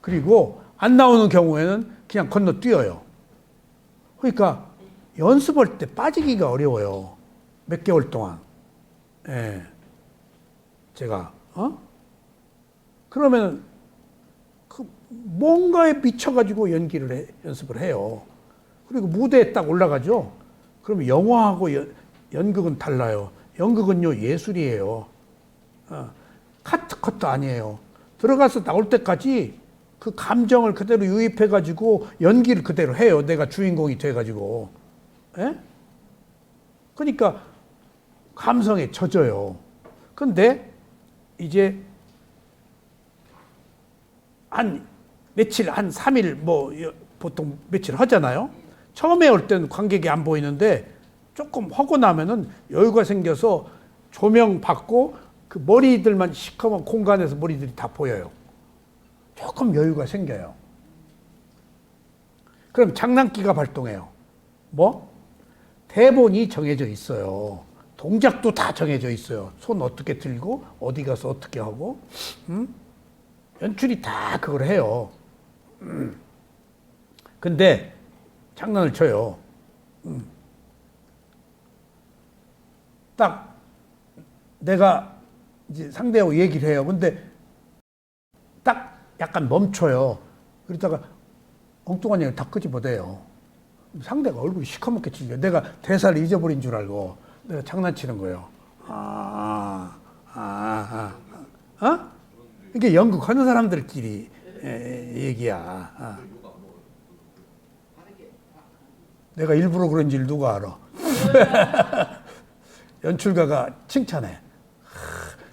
그리고 안 나오는 경우에는 그냥 건너뛰어요. 그러니까 연습할 때 빠지기가 어려워요. 몇 개월 동안. 예. 제가, 그러면 그 뭔가에 미쳐가지고 연습을 해요. 그리고 무대에 딱 올라가죠. 그럼 영화하고 연극은 달라요. 연극은요, 예술이에요. 카트 아니에요. 들어가서 나올 때까지 그 감정을 그대로 유입해가지고 연기를 그대로 해요. 내가 주인공이 돼가지고. 예? 그러니까 감성에 젖어요. 근데 이제 한 3일 보통 며칠 하잖아요. 처음에 올 때는 관객이 안 보이는데 조금 하고 나면은 여유가 생겨서 조명 받고 그 머리들만 시커먼 공간에서 머리들이 다 보여요. 조금 여유가 생겨요. 그럼 장난기가 발동해요. 뭐? 대본이 정해져 있어요. 동작도 다 정해져 있어요. 손 어떻게 들고 어디 가서 어떻게 하고 연출이 다 그걸 해요. 근데 장난을 쳐요. 딱 내가 이제 상대하고 얘기를 해요. 근데 딱 약간 멈춰요. 그러다가 엉뚱한 얘기를 다 끄집어대요. 상대가 얼굴이 시커멓게 칠려. 내가 대사를 잊어버린 줄 알고 내가 장난치는 거예요. 이게 연극하는 사람들끼리 얘기야. 내가 일부러 그런 줄 누가 알아? 연출가가 칭찬해.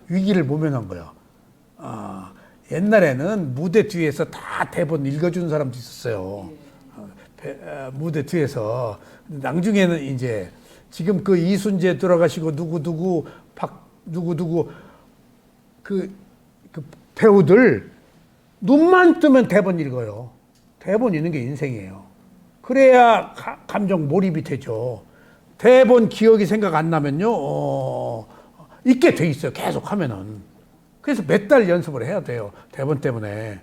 위기를 모면한 거야. 옛날에는 무대 뒤에서 다 대본 읽어주는 사람도 있었어요. 무대 뒤에서. 나중에는 이제 지금 그 이순재 돌아가시고 누구누구 누구누구 그 배우들 눈만 뜨면 대본 읽어요. 대본 읽는 게 인생이에요. 그래야 감정 몰입이 되죠. 대본 기억이 생각 안 나면요, 잊게 돼 있어요. 계속 하면은. 그래서 몇 달 연습을 해야 돼요. 대본 때문에.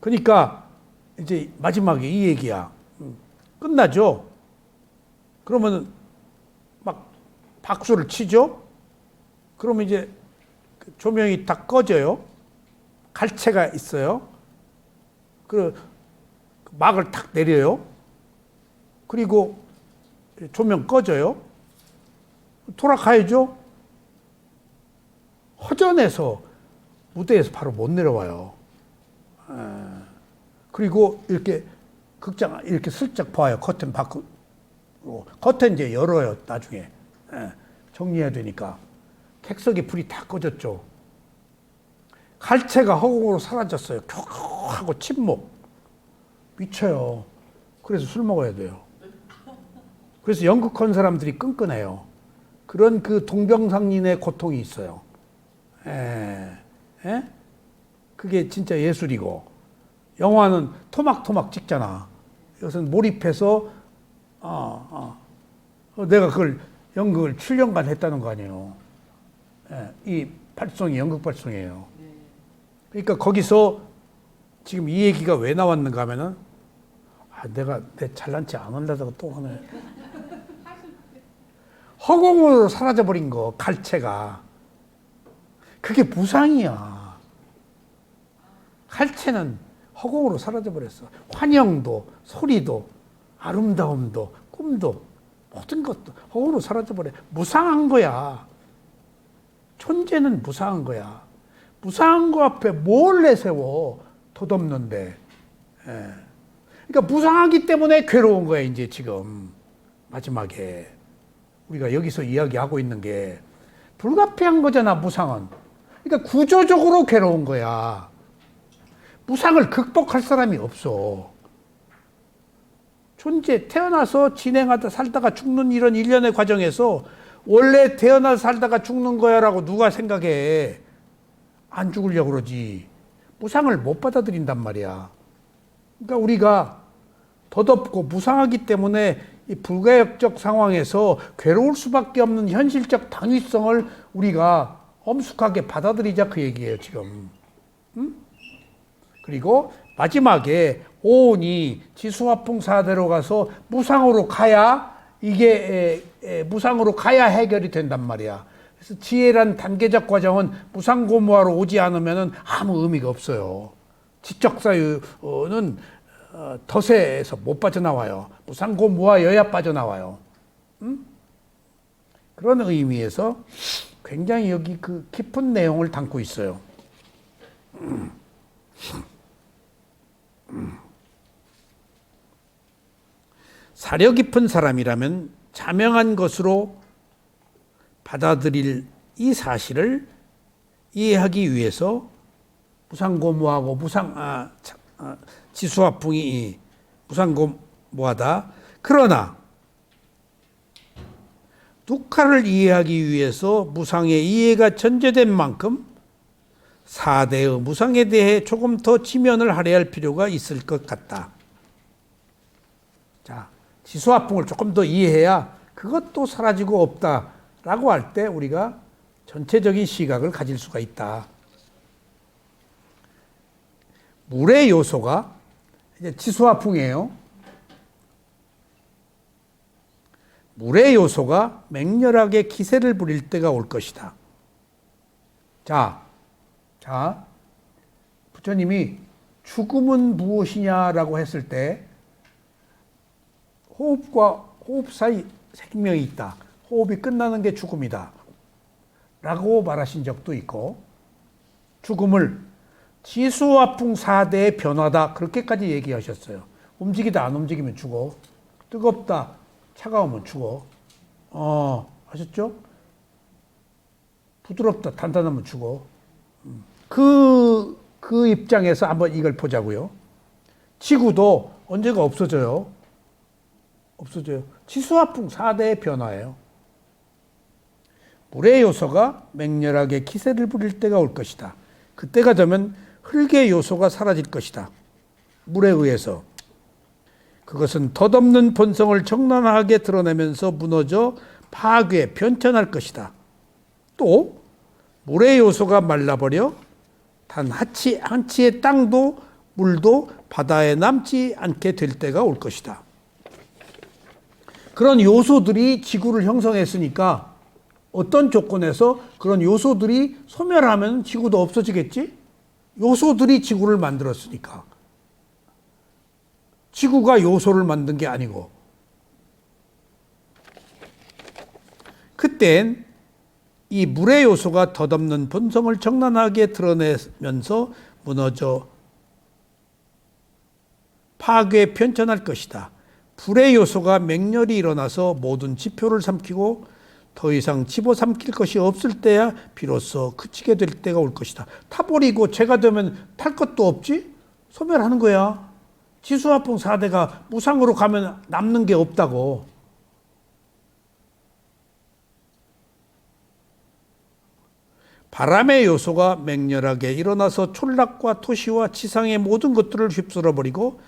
그러니까 이제 마지막에 이 얘기야. 끝나죠? 그러면 막 박수를 치죠? 그러면 이제 조명이 다 꺼져요. 갈채가 있어요. 그 막을 탁 내려요. 그리고 조명 꺼져요. 돌아가야죠. 허전해서 무대에서 바로 못 내려와요. 그리고 이렇게 극장 이렇게 슬쩍 봐요. 커튼 밖으로. 커튼 이제 열어요. 나중에 정리해야 되니까. 객석에 불이 다 꺼졌죠. 갈채가 허공으로 사라졌어요. 큐 하고 침묵. 미쳐요. 그래서 술 먹어야 돼요. 그래서 연극한 사람들이 끈끈해요. 그런 그 동병상련의 고통이 있어요. 그게 진짜 예술이고, 영화는 토막토막 찍잖아. 이것은 몰입해서 내가 그걸 연극을 7년간 했다는 거 아니에요. 이 발성이 연극 발성이에요. 그러니까 거기서 지금 이 얘기가 왜 나왔는가 하면은, 내가 내 잘난 체 안 하려다가 또 하네. 허공으로 사라져버린 거, 갈채가. 그게 무상이야. 갈채는 허공으로 사라져버렸어. 환영도, 소리도, 아름다움도, 꿈도, 모든 것도 허공으로 사라져버려. 무상한 거야. 존재는 무상한 거야. 무상한 거 앞에 뭘 내세워? 덧없는데. 그러니까 무상하기 때문에 괴로운 거야, 이제 지금. 마지막에. 우리가 여기서 이야기하고 있는 게 불가피한 거잖아, 무상은. 그러니까 구조적으로 괴로운 거야. 무상을 극복할 사람이 없어. 존재, 태어나서 진행하다 살다가 죽는 이런 일련의 과정에서 원래 태어나서 살다가 죽는 거야라고 누가 생각해. 안 죽으려고 그러지. 무상을 못 받아들인단 말이야. 그러니까 우리가 덧없고 무상하기 때문에 이 불가역적 상황에서 괴로울 수밖에 없는 현실적 당위성을 우리가 엄숙하게 받아들이자, 그 얘기예요, 지금. 그리고 마지막에 오온이 지수화풍사대로 가서 무상으로 가야, 이게 무상으로 가야 해결이 된단 말이야. 그래서 지혜란 단계적 과정은 무상고무화로 오지 않으면 아무 의미가 없어요. 지적사유는 덫에서 못 빠져나와요. 무상고무화여야 빠져나와요. 그런 의미에서 굉장히 여기 그 깊은 내용을 담고 있어요. 사려 깊은 사람이라면 자명한 것으로 받아들일 이 사실을 이해하기 위해서 무상고무하고 지수화풍이 무상고무하다. 그러나 두카를 이해하기 위해서 무상의 이해가 전제된 만큼 사대의 무상에 대해 조금 더 지면을 하려 할 필요가 있을 것 같다. 자, 지수화풍을 조금 더 이해해야 그것도 사라지고 없다라고 할 때 우리가 전체적인 시각을 가질 수가 있다. 물의 요소가 이제 지수화풍이에요. 물의 요소가 맹렬하게 기세를 부릴 때가 올 것이다. 자, 부처님이 죽음은 무엇이냐라고 했을 때 호흡과 호흡 사이 생명이 있다. 호흡이 끝나는 게 죽음이다. 라고 말하신 적도 있고, 죽음을 지수화풍 4대의 변화다. 그렇게까지 얘기하셨어요. 움직이다 안 움직이면 죽어. 뜨겁다 차가우면 죽어. 아셨죠? 부드럽다, 단단하면 죽어. 그 입장에서 한번 이걸 보자고요. 지구도 언제가 없어져요. 없어져요. 지수화풍 4대의 변화예요. 물의 요소가 맹렬하게 기세를 부릴 때가 올 것이다. 그때가 되면 흙의 요소가 사라질 것이다. 물에 의해서. 그것은 덧없는 본성을 적나라하게 드러내면서 무너져 파괴, 변천할 것이다. 또 물의 요소가 말라버려 단 한치의 땅도 물도 바다에 남지 않게 될 때가 올 것이다. 그런 요소들이 지구를 형성했으니까 어떤 조건에서 그런 요소들이 소멸하면 지구도 없어지겠지? 요소들이 지구를 만들었으니까. 지구가 요소를 만든 게 아니고. 그땐 이 물의 요소가 덧없는 본성을 적나라하게 드러내면서 무너져 파괴 변천할 것이다. 불의 요소가 맹렬히 일어나서 모든 지표를 삼키고 더 이상 집어삼킬 것이 없을 때야 비로소 그치게 될 때가 올 것이다. 타버리고 제가 되면 탈 것도 없지? 소멸하는 거야. 지수화풍 4대가 무상으로 가면 남는 게 없다고. 바람의 요소가 맹렬하게 일어나서 촌락과 토시와 지상의 모든 것들을 휩쓸어버리고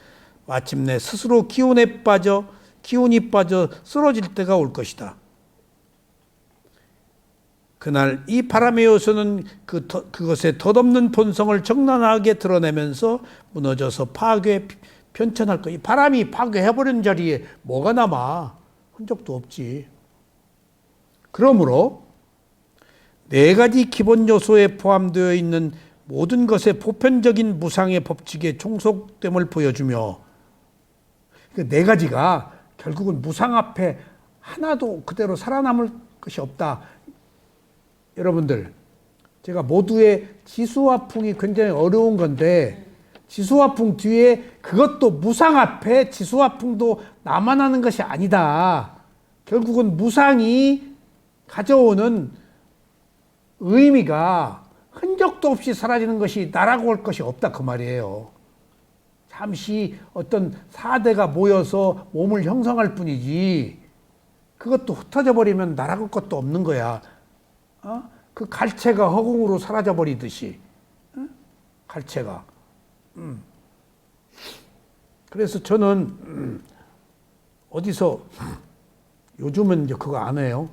마침내 스스로 기운이 빠져 쓰러질 때가 올 것이다. 그날 이 바람의 요소는 그것의 덧없는 본성을 적나라하게 드러내면서 무너져서 파괴 변천할 거야. 이 바람이 파괴해버린 자리에 뭐가 남아? 흔적도 없지. 그러므로 네 가지 기본 요소에 포함되어 있는 모든 것의 보편적인 무상의 법칙의 종속됨을 보여주며 그 네 가지가 결국은 무상 앞에 하나도 그대로 살아남을 것이 없다. 여러분들, 제가 모두의 지수화풍이 굉장히 어려운 건데 지수화풍 뒤에 그것도 무상 앞에 지수화풍도 남아나는 것이 아니다. 결국은 무상이 가져오는 의미가 흔적도 없이 사라지는 것이 나라고 할 것이 없다 그 말이에요. 잠시 어떤 사대가 모여서 몸을 형성할 뿐이지 그것도 흩어져 버리면 나라고 것도 없는 거야. 그 갈채가 허공으로 사라져 버리듯이. 갈채가. 그래서 저는 어디서 요즘은 이제 그거 안 해요.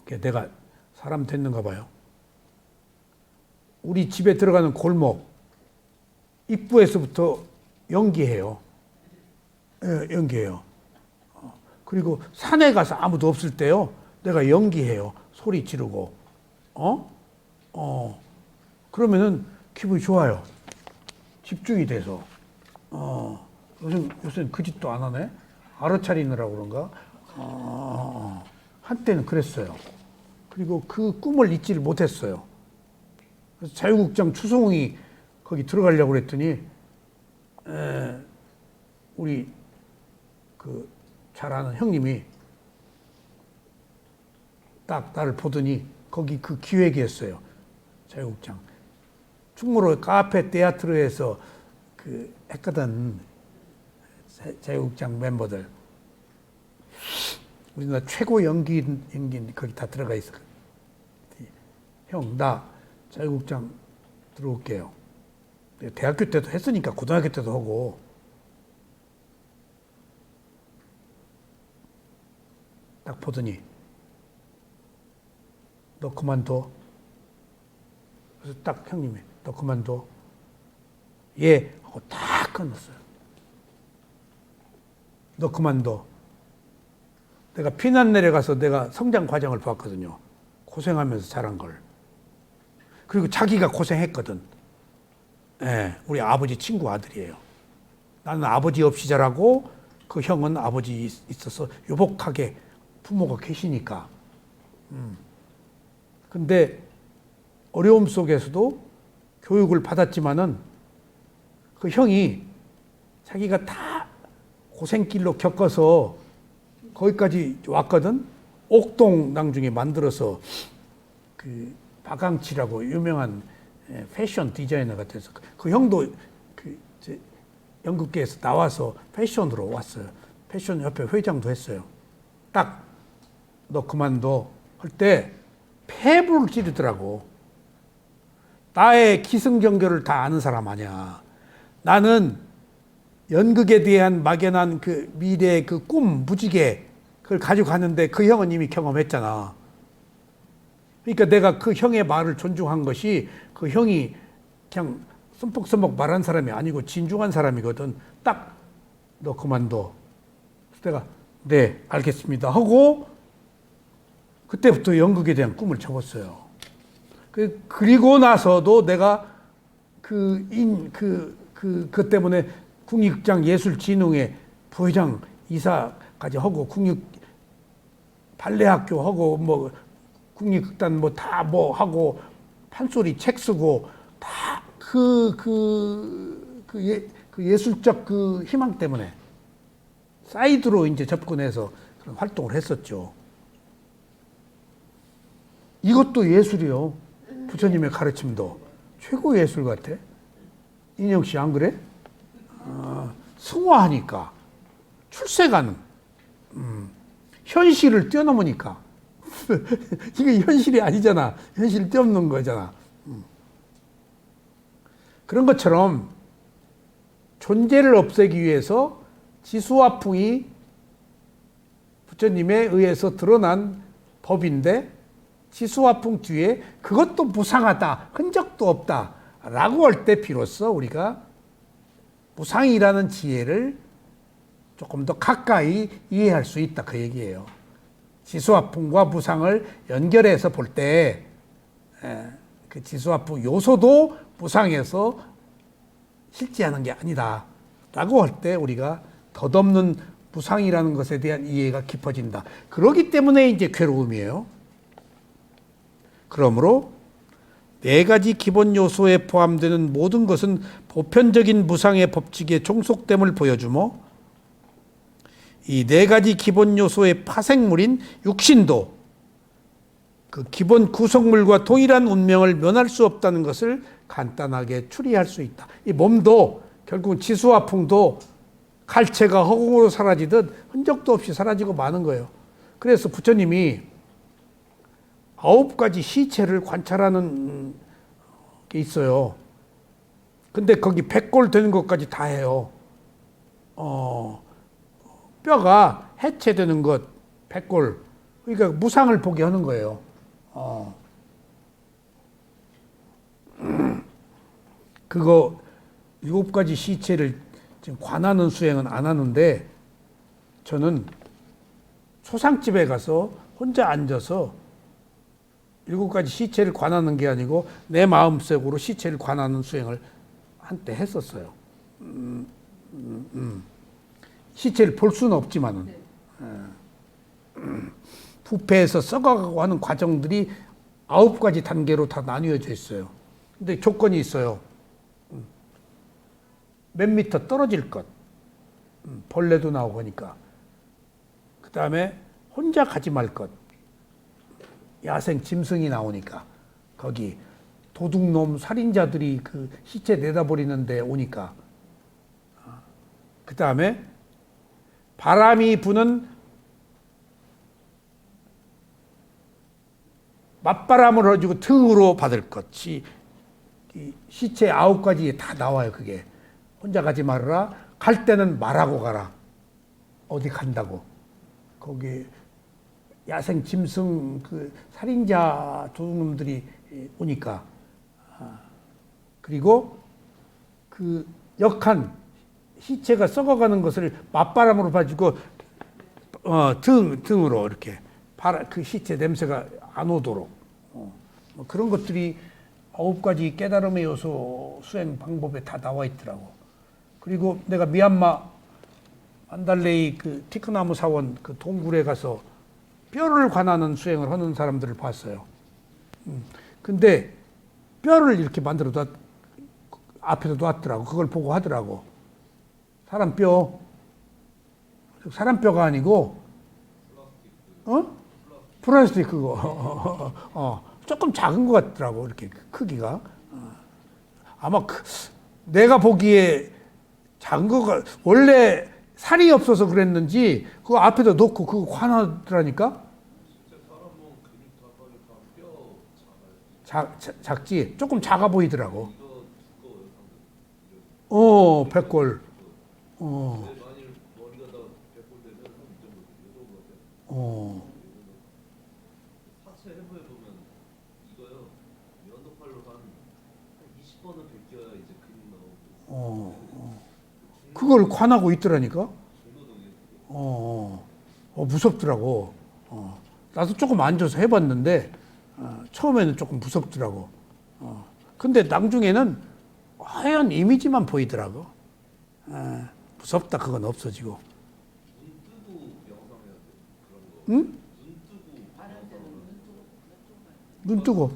내가 사람 됐는가 봐요. 우리 집에 들어가는 골목 입구에서부터 연기해요. 예, 연기해요. 그리고 산에 가서 아무도 없을 때요. 내가 연기해요. 소리 지르고. 그러면은 기분이 좋아요. 집중이 돼서. 요새는 그 짓도 안 하네. 알아차리느라고 그런가? 한때는 그랬어요. 그리고 그 꿈을 잊지를 못했어요. 그래서 자유국장 추성웅이 거기 들어가려고 그랬더니 우리 그 잘 아는 형님이 딱 나를 보더니 거기 그 기획이었어요. 자유국장. 충무로 카페 테아트로에서 그 했거든. 자유국장 멤버들. 우리나라 최고 연기인 거기 다 들어가 있어. 형, 나 자유국장 들어올게요. 대학교 때도 했으니까 고등학교 때도 하고. 딱 보더니 너 그만둬. 그래서 딱 형님이 너 그만둬. 예 하고 딱 끊었어요. 너 그만둬. 내가 피난 내려가서 내가 성장 과정을 봤거든요. 고생하면서 자란 걸. 그리고 자기가 고생했거든. 예, 우리 아버지 친구 아들이에요. 나는 아버지 없이 자라고 그 형은 아버지 있어서 유복하게 부모가 계시니까. 근데 어려움 속에서도 교육을 받았지만은 그 형이 자기가 다 고생길로 겪어서 거기까지 왔거든. 옥동 나중에 만들어서 그 박강치라고 유명한 패션 디자이너가 돼서 그 형도 그 연극계에서 나와서 패션으로 왔어요. 패션 협회 회장도 했어요. 딱 너 그만둬 할 때 폐부를 찌르더라고. 나의 기승전결을 다 아는 사람 아니야. 나는 연극에 대한 막연한 그 미래의 그 꿈, 무지개 그걸 가지고 갔는데 그 형은 이미 경험했잖아. 그러니까 내가 그 형의 말을 존중한 것이 그 형이 그냥 썸뻑썸뻑 말한 사람이 아니고 진중한 사람이거든. 딱 너 그만둬. 내가 네 알겠습니다 하고 그때부터 연극에 대한 꿈을 접었어요. 그리고 나서도 내가 그 때문에 국립극장 예술진흥회 부회장 이사까지 하고 국립 발레학교 하고 뭐 국립극단 뭐 다 뭐 하고 판소리 책 쓰고 다 예술적 그 희망 때문에 사이드로 이제 접근해서 그런 활동을 했었죠. 이것도 예술이요. 부처님의 가르침도 최고 예술 같아. 인영 씨 안 그래? 승화하니까 출세가능. 현실을 뛰어넘으니까 이게 현실이 아니잖아. 현실을 뛰어넘는 거잖아. 그런 것처럼 존재를 없애기 위해서 지수화풍이 부처님에 의해서 드러난 법인데 지수화풍 뒤에 그것도 무상하다, 흔적도 없다 라고 할 때 비로소 우리가 무상이라는 지혜를 조금 더 가까이 이해할 수 있다 그 얘기예요. 지수화풍과 무상을 연결해서 볼 때 그 지수화풍 요소도 무상에서 실제하는 게 아니다 라고 할 때 우리가 덧없는 무상이라는 것에 대한 이해가 깊어진다. 그렇기 때문에 이제 괴로움이에요. 그러므로 네 가지 기본 요소에 포함되는 모든 것은 보편적인 무상의 법칙에 종속됨을 보여주며 이 네 가지 기본 요소의 파생물인 육신도 그 기본 구성물과 동일한 운명을 면할 수 없다는 것을 간단하게 추리할 수 있다. 이 몸도 결국은 지수화풍도 갈채가 허공으로 사라지듯 흔적도 없이 사라지고 마는 거예요. 그래서 부처님이 9가지 시체를 관찰하는 게 있어요. 근데 거기 100골 되는 것까지 다 해요. 뼈가 해체되는 것 100골. 그러니까 무상을 보게 하는 거예요. 그거 7가지 시체를 지금 관하는 수행은 안 하는데 저는 초상집에 가서 혼자 앉아서 7가지 시체를 관하는 게 아니고 내 마음속으로 시체를 관하는 수행을 한때 했었어요. 시체를 볼 수는 없지만은 부패해서 썩어가고 하는 과정들이 9가지 단계로 다 나뉘어져 있어요. 근데 조건이 있어요. 몇 미터 떨어질 것. 벌레도 나오고 하니까. 그 다음에 혼자 가지 말 것. 야생 짐승이 나오니까. 거기 도둑놈 살인자들이 그 시체 내다버리는데 오니까. 그 다음에 바람이 부는 맞바람을 가지고 등으로 받을 것이 시체 9가지에 다 나와요. 그게 혼자 가지 말아라. 갈 때는 말하고 가라. 어디 간다고. 거기 야생 짐승 그 살인자 도둑놈들이 오니까. 그리고 그 역한 시체가 썩어가는 것을 맞바람으로 봐주고 등으로 이렇게 그 시체 냄새가 안 오도록 뭐 그런 것들이 9가지 깨달음의 요소 수행 방법에 다 나와 있더라고. 그리고 내가 미얀마 만달레이 그 티크나무 사원 그 동굴에 가서 뼈를 관하는 수행을 하는 사람들을 봤어요. 근데 뼈를 이렇게 만들어 앞에서 놨더라고. 그걸 보고 하더라고. 사람 뼈가 아니고 플라스틱 그거 조금 작은 것 같더라고 이렇게 크기가. 아마 내가 보기에 작은 거가 원래 살이 없어서 그랬는지 그거 앞에다 놓고 그거 화나더라니까. 작지. 조금 작아 보이더라고. 백골. 어, 어, 어. 그걸 관하고 있더라니까. 무섭더라고. 나도 조금 앉아서 해봤는데 처음에는 조금 무섭더라고. 근데 나중에는 하얀 이미지만 보이더라고. 무섭다 그건 없어지고. 응? 눈 뜨고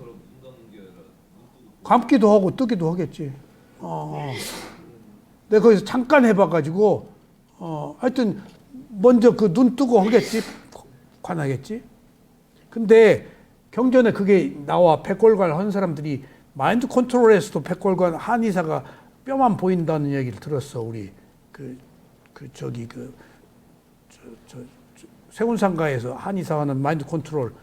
감기도 하고 뜨기도 하겠지. 내가 거기서 잠깐 해봐가지고 하여튼 먼저 그 눈 뜨고 하겠지. 관하겠지. 근데 경전에 그게 나와. 백골관 한 사람들이 마인드 컨트롤에서도 백골관 한의사가 뼈만 보인다는 얘기를 들었어. 우리 세운상가에서 한의사 하는 마인드 컨트롤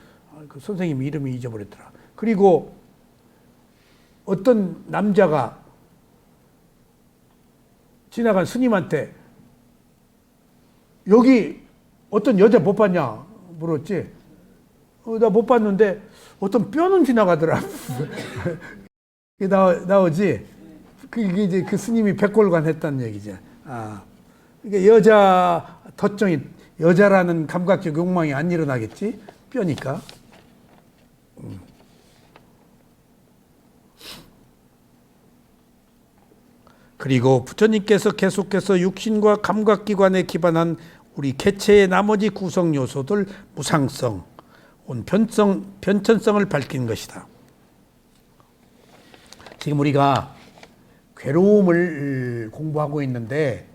그 선생님 이름이 잊어버렸더라. 그리고 어떤 남자가 지나간 스님한테 여기 어떤 여자 못 봤냐 물었지. 나 못 봤는데 어떤 뼈는 지나가더라. 나오지. 그게 이제 그 스님이 백골관 했다는 얘기죠. 그러니까 여자 덧정이 여자라는 감각적 욕망이 안 일어나겠지. 뼈니까. 그리고 부처님께서 계속해서 육신과 감각기관에 기반한 우리 개체의 나머지 구성 요소들 무상성, 변천성을 밝힌 것이다. 지금 우리가 괴로움을 공부하고 있는데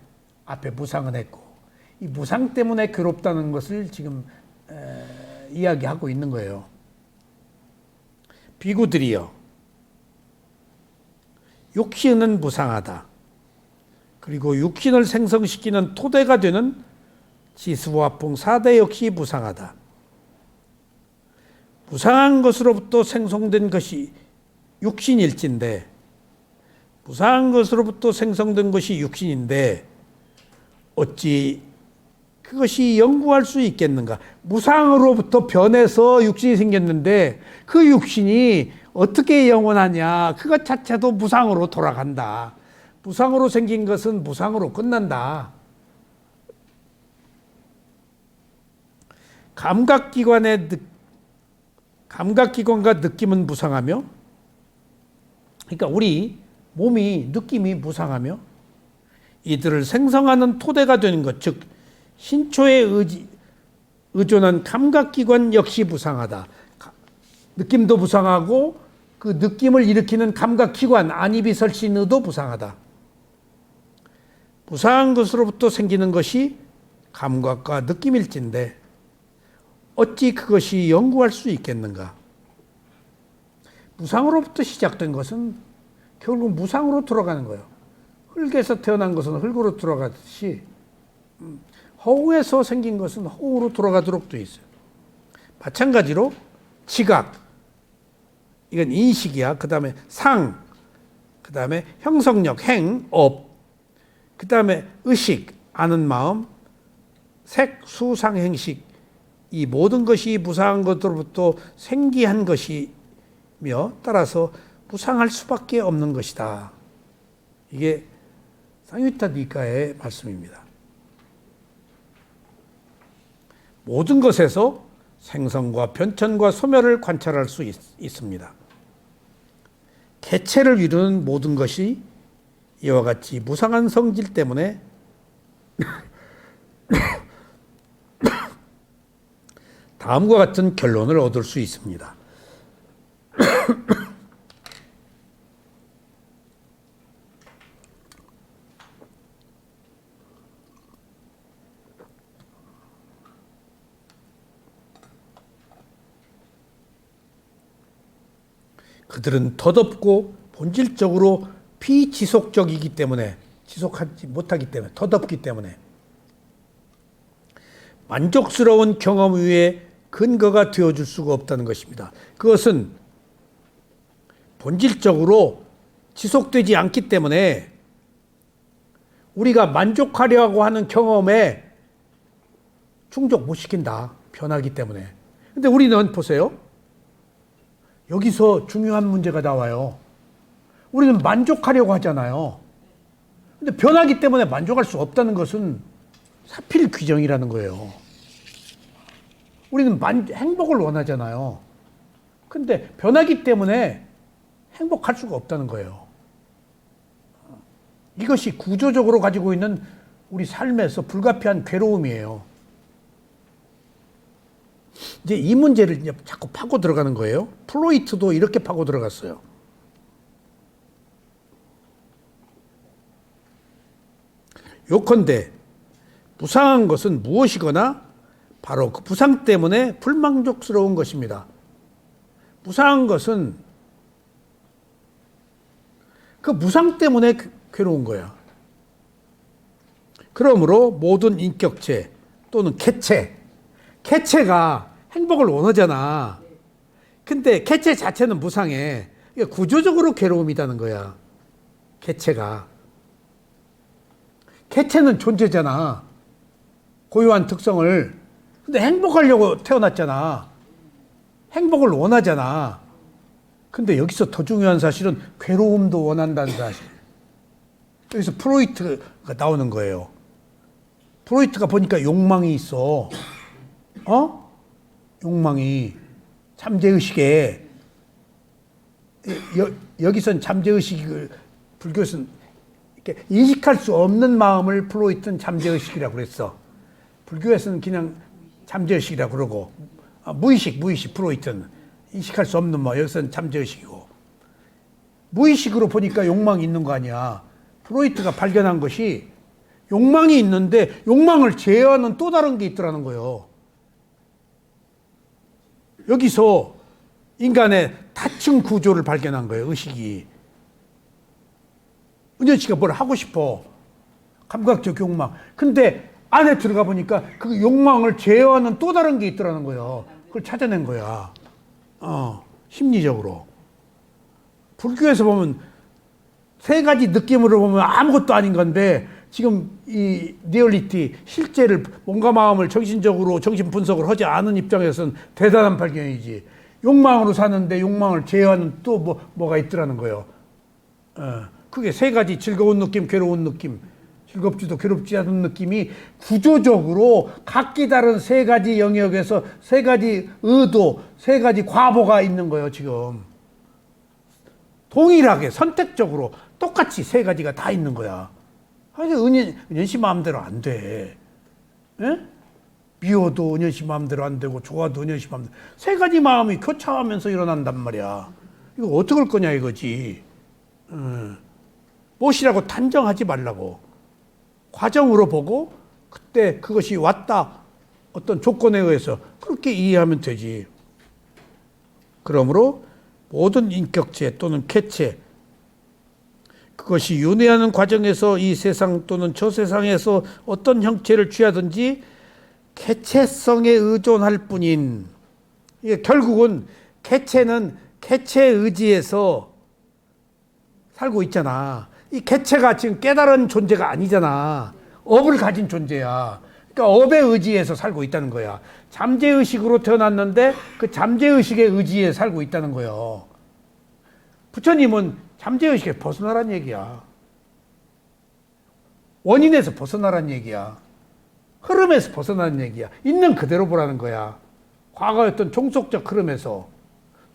앞에 무상은 했고 이 무상 때문에 괴롭다는 것을 지금 이야기하고 있는 거예요. 비구들이여, 육신은 무상하다. 그리고 육신을 생성시키는 토대가 되는 지수화풍 4대 역시 무상하다. 무상한 것으로부터 생성된 것이 육신일진데, 무상한 것으로부터 생성된 것이 육신인데 어찌 그것이 영구할 수 있겠는가? 무상으로부터 변해서 육신이 생겼는데 그 육신이 어떻게 영원하냐? 그것 자체도 무상으로 돌아간다. 무상으로 생긴 것은 무상으로 끝난다. 감각기관과 느낌은 무상하며, 그러니까 우리 몸이 느낌이 무상하며 이들을 생성하는 토대가 되는 것, 즉 신초에 의존한 감각기관 역시 무상하다. 느낌도 무상하고 그 느낌을 일으키는 감각기관 안이비설신의도 무상하다. 무상한 것으로부터 생기는 것이 감각과 느낌일진데 어찌 그것이 영구할 수 있겠는가? 무상으로부터 시작된 것은 결국 무상으로 돌아가는 거예요. 흙에서 태어난 것은 흙으로 돌아가듯이 허우에서 생긴 것은 허우로 돌아가도록 되어 있어요. 마찬가지로 지각, 이건 인식이야. 그 다음에 상, 그 다음에 형성력, 행, 업, 그 다음에 의식, 아는 마음, 색, 수, 상, 행식, 이 모든 것이 무상한 것으로부터 생기한 것이며 따라서 무상할 수밖에 없는 것이다. 이게 상유타 니카의 말씀입니다. 모든 것에서 생성과 변천과 소멸을 관찰할 수 있습니다. 개체를 이루는 모든 것이 이와 같이 무상한 성질 때문에 다음과 같은 결론을 얻을 수 있습니다. 그들은 덧없고 본질적으로 비지속적이기 때문에, 지속하지 못하기 때문에, 덧없기 때문에 만족스러운 경험 위에 근거가 되어줄 수가 없다는 것입니다. 그것은 본질적으로 지속되지 않기 때문에 우리가 만족하려고 하는 경험에 충족 못 시킨다. 변하기 때문에. 근데 우리는 보세요. 여기서 중요한 문제가 나와요. 우리는 만족하려고 하잖아요. 근데 변하기 때문에 만족할 수 없다는 것은 사필 규정이라는 거예요. 우리는 행복을 원하잖아요. 근데 변하기 때문에 행복할 수가 없다는 거예요. 이것이 구조적으로 가지고 있는 우리 삶에서 불가피한 괴로움이에요. 이제 이 문제를 이제 자꾸 파고 들어가는 거예요. 프로이트도 이렇게 파고 들어갔어요. 요컨대 부상한 것은 무엇이거나 바로 그 부상 때문에 불만족스러운 것입니다. 부상한 것은 그 무상 때문에 괴로운 거야. 그러므로 모든 인격체 또는 개체가 행복을 원하잖아. 근데 개체 자체는 무상해. 구조적으로 괴로움이라는 거야. 개체는 존재잖아. 고유한 특성을. 근데 행복하려고 태어났잖아. 행복을 원하잖아. 근데 여기서 더 중요한 사실은 괴로움도 원한다는 사실. 여기서 프로이트가 나오는 거예요. 프로이트가 보니까 욕망이 있어. 욕망이. 잠재의식에. 여기선 잠재의식을 불교에서는 이렇게 인식할 수 없는 마음을 프로이트는 잠재의식이라고 그랬어. 불교에서는 그냥 잠재의식이라고 그러고, 무의식, 프로이트는. 인식할 수 없는 마음, 여기서는 잠재의식이고. 무의식으로 보니까 욕망이 있는 거 아니야. 프로이트가 발견한 것이 욕망이 있는데 욕망을 제어하는 또 다른 게 있더라는 거예요. 여기서 인간의 다층 구조를 발견한 거예요, 의식이. 은연 씨가 뭘 하고 싶어. 감각적 욕망. 근데 안에 들어가 보니까 그 욕망을 제어하는 또 다른 게 있더라는 거예요. 그걸 찾아낸 거야. 심리적으로. 불교에서 보면 세 가지 느낌으로 보면 아무것도 아닌 건데 지금 이 리얼리티, 실제를 몸과 마음을 정신적으로 정신 분석을 하지 않은 입장에서는 대단한 발견이지. 욕망으로 사는데 욕망을 제어하는 또 뭐가 있더라는 거예요. 그게 세 가지 즐거운 느낌, 괴로운 느낌, 즐겁지도 괴롭지 않은 느낌이 구조적으로 각기 다른 세 가지 영역에서 세 가지 의도, 세 가지 과보가 있는 거예요, 지금. 동일하게 선택적으로 똑같이 세 가지가 다 있는 거야. 아니, 은연 씨 마음대로 안 돼. 예? 미워도 은연 씨 마음대로 안 되고, 좋아도 은연 씨 마음대로. 세 가지 마음이 교차하면서 일어난단 말이야. 이거 어떻게 할 거냐, 이거지. 무엇이라고 단정하지 말라고. 과정으로 보고, 그때 그것이 왔다. 어떤 조건에 의해서 그렇게 이해하면 되지. 그러므로 모든 인격체 또는 개체, 그것이 윤회하는 과정에서 이 세상 또는 저 세상에서 어떤 형체를 취하든지 개체성에 의존할 뿐인, 이게 결국은 개체는 개체 의지에서 살고 있잖아. 이 개체가 지금 깨달은 존재가 아니잖아. 업을 가진 존재야. 그러니까 업의 의지에서 살고 있다는 거야. 잠재의식으로 태어났는데 그 잠재의식의 의지에 살고 있다는 거예요. 부처님은 잠재의식에 벗어나란 얘기야. 원인에서 벗어나란 얘기야. 흐름에서 벗어나는 얘기야. 있는 그대로 보라는 거야. 과거의 어떤 종속적 흐름에서.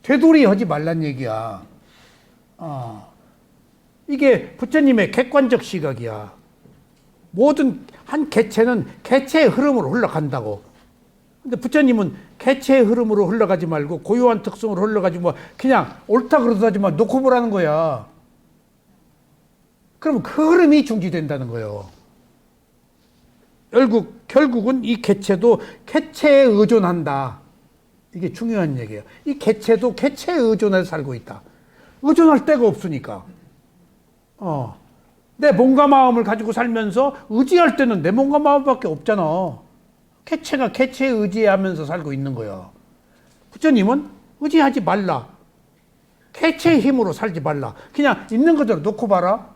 되돌이 하지 말란 얘기야. 이게 부처님의 객관적 시각이야. 모든 한 개체는 개체의 흐름으로 흘러간다고. 근데 부처님은 개체의 흐름으로 흘러가지 말고 고유한 특성으로 흘러가지 그냥 옳다 그러다지만 놓고 보라는 거야. 그러면 그 흐름이 중지된다는 거예요. 결국은 이 개체도 개체에 의존한다. 이게 중요한 얘기예요. 이 개체도 개체에 의존해서 살고 있다. 의존할 데가 없으니까. 내 몸과 마음을 가지고 살면서 의지할 때는 내 몸과 마음밖에 없잖아. 개체가 개체에 의지하면서 살고 있는 거야. 부처님은 의지하지 말라. 개체의 힘으로 살지 말라. 그냥 있는 그대로 놓고 봐라.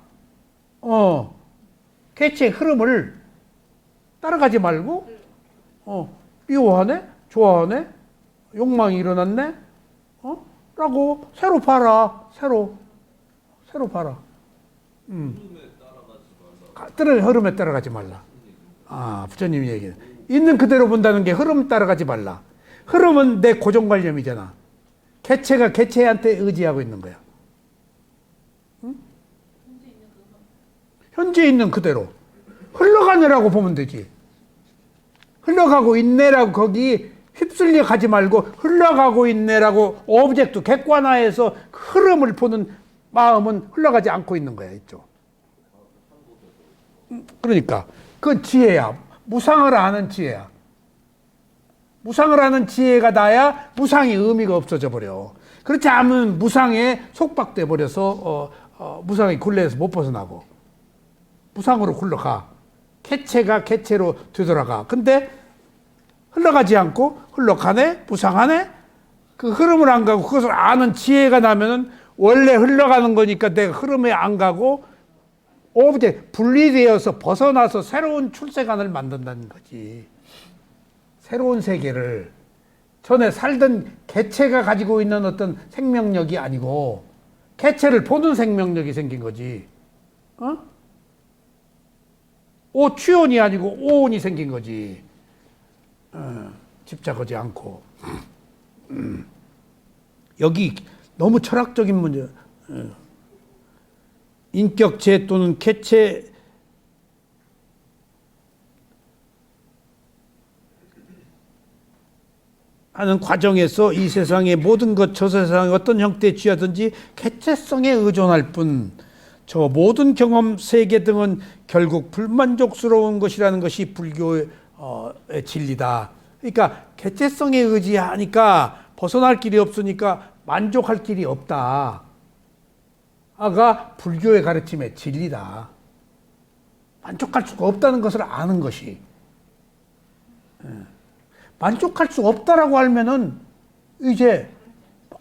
개체의 흐름을 따라가지 말고, 미워하네? 좋아하네? 욕망이 일어났네? 라고 새로 봐라. 새로 봐라. 흐름에 따라가지 말라. 부처님이 얘기해. 있는 그대로 본다는 게 흐름 따라가지 말라. 흐름은 내 고정관념이잖아. 개체가 개체한테 의지하고 있는 거야. 응? 현재 있는 그대로. 흘러가느라고 보면 되지. 흘러가고 있네라고 거기 휩쓸려 가지 말고 흘러가고 있네라고 오브젝트 객관화해서 흐름을 보는 마음은 흘러가지 않고 있는 거야. 이쪽. 그러니까 그 지혜야. 무상을 아는 지혜야. 무상을 아는 지혜가 나야 무상이 의미가 없어져 버려. 그렇지 않으면 무상에 속박돼 버려서 무상의 굴레에서 못 벗어나고 무상으로 굴러가. 개체가 개체로 되돌아가. 근데 흘러가지 않고 흘러가네? 무상하네? 그 흐름을 안 가고 그것을 아는 지혜가 나면은 원래 흘러가는 거니까 내가 흐름에 안 가고 분리되어서 벗어나서 새로운 출세관을 만든다는 거지. 새로운 세계를 전에 살던 개체가 가지고 있는 어떤 생명력이 아니고 개체를 보는 생명력이 생긴 거지. 오취온이 아니고 오온이 생긴 거지. 집착하지 않고. 여기 너무 철학적인 문제. 인격체 또는 개체 하는 과정에서 이 세상의 모든 것, 저 세상의 어떤 형태에 취하든지 개체성에 의존할 뿐, 저 모든 경험, 세계 등은 결국 불만족스러운 것이라는 것이 불교의 진리다. 그러니까 개체성에 의지하니까 벗어날 길이 없으니까 만족할 길이 없다. 아가 불교의 가르침의 진리다. 만족할 수가 없다는 것을 아는 것이. 만족할 수 없다라고 알면은 이제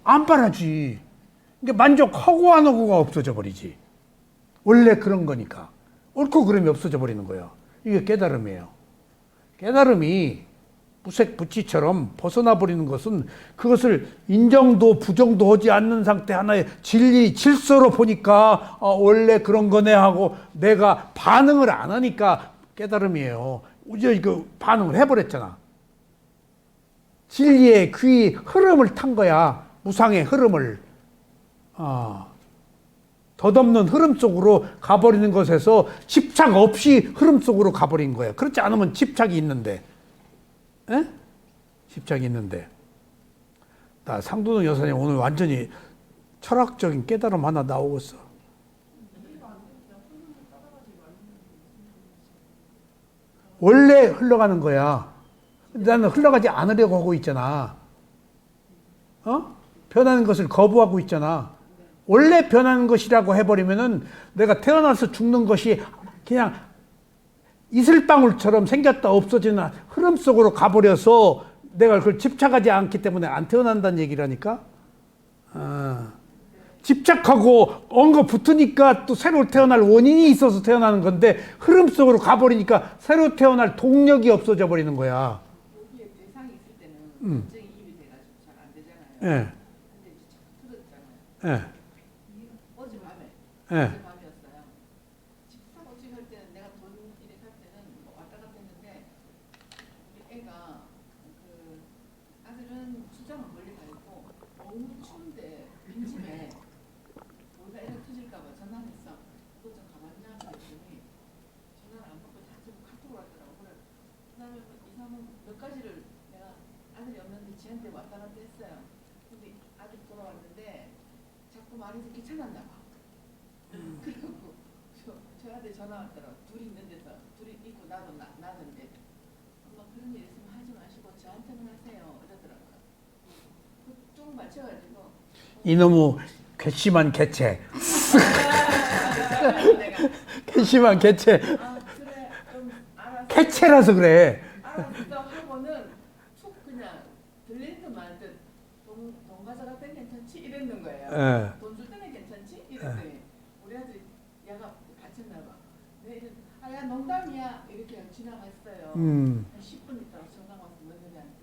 안 바라지. 이게 만족하고 안 하고가 없어져 버리지. 원래 그런 거니까. 옳고 그름이 없어져 버리는 거예요. 이게 깨달음이에요. 깨달음이 무색 부치처럼 벗어나 버리는 것은 그것을 인정도 부정도 하지 않는 상태 하나의 진리, 질서로 보니까 원래 그런 거네 하고 내가 반응을 안 하니까 깨달음이에요. 이제 그 반응을 해버렸잖아. 진리의 귀 흐름을 탄 거야. 무상의 흐름을. 덧없는 흐름 속으로 가버리는 것에서 집착 없이 흐름 속으로 가버린 거야. 그렇지 않으면 집착이 있는데. 에? 집착이 있는데. 나 상도동 여사님 오늘 완전히 철학적인 깨달음 하나 나오겠어. 원래 흘러가는 거야. 나는 흘러가지 않으려고 하고 있잖아. 변하는 것을 거부하고 있잖아. 원래 변하는 것이라고 해버리면은 내가 태어나서 죽는 것이 그냥 이슬방울처럼 생겼다 없어지는 흐름 속으로 가버려서 내가 그걸 집착하지 않기 때문에 안 태어난다는 얘기라니까. 집착하고 언거 붙으니까 또 새로 태어날 원인이 있어서 태어나는 건데 흐름 속으로 가버리니까 새로 태어날 동력이 없어져 버리는 거야. 여기에 대상이 있을 때는 감정이 입이 돼가지고 잘 안 되잖아요. 예. 근데 이제 자꾸 틀어졌잖아요. 예. 어젯밤에 예. 어젯밤이었어요. 집 사고 찍을 때는 내가 돈 일에 살 때는 뭐 왔다 갔다 했는데 우리 애가 그 아들은 출장을 멀리 가 있고 너무 추운데 빈집에 우리가 애가 터질까봐 전화했어. 그거 좀 가봤냐 그랬더니 전화를 안 받고 자꾸 카톡을 왔더라고. 그래. 그다음에 2, 3분 몇 가지를 내가 아들이 없는데 지한테 왔다 갔다 했어요. 근데 아들 돌아왔는데 자꾸 말이 귀찮았나 봐. 그리고 저한테 전화 왔더라고. 둘이 있는 데서 둘이 있고 나는 이제 엄마 그런 일 있으면 하지 마시고 저한테만 하세요. 이러더라고요. 쭉 맞춰가지고 이놈의 괘씸한 개체. 내가 괘씸한 개체. 아 그래 좀 알았어. 개체라서 그래. 알았어 하고는 툭 그냥 들리는 듯 마는 듯돈 가져갈 땐 괜찮지 이랬는 거예요. 예. 돈 줄 때는 괜찮지 이랬더니 우리 아들이 얘가 다쳤나 봐. 내 아야 농담이야 이렇게 지나갔어요. 한 10분 있다가 전화 와서 며느리한테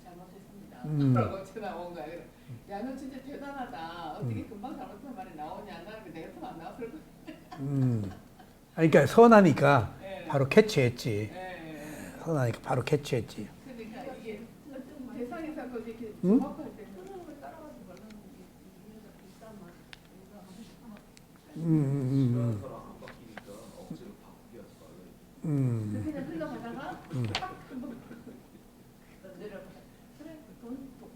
잘못했습니다. 라고 전화 온 거야. 그래, 야 너 진짜 대단하다. 어떻게 금방 잘못한 말이 나오냐. 나는 내가 통 안 나왔을 거야. 그러니까 선하니까 예. 바로 캐치했지. 예. 선하니까 바로 캐치했지. 그러니까 이게 대상에서 이렇게 응? 정확할 때 흐름을 따라가지 말라는 게 이 여자 비싼 말 이거 하고 싶어. 그냥 흘러가다가 탁 한번 내려가. 그래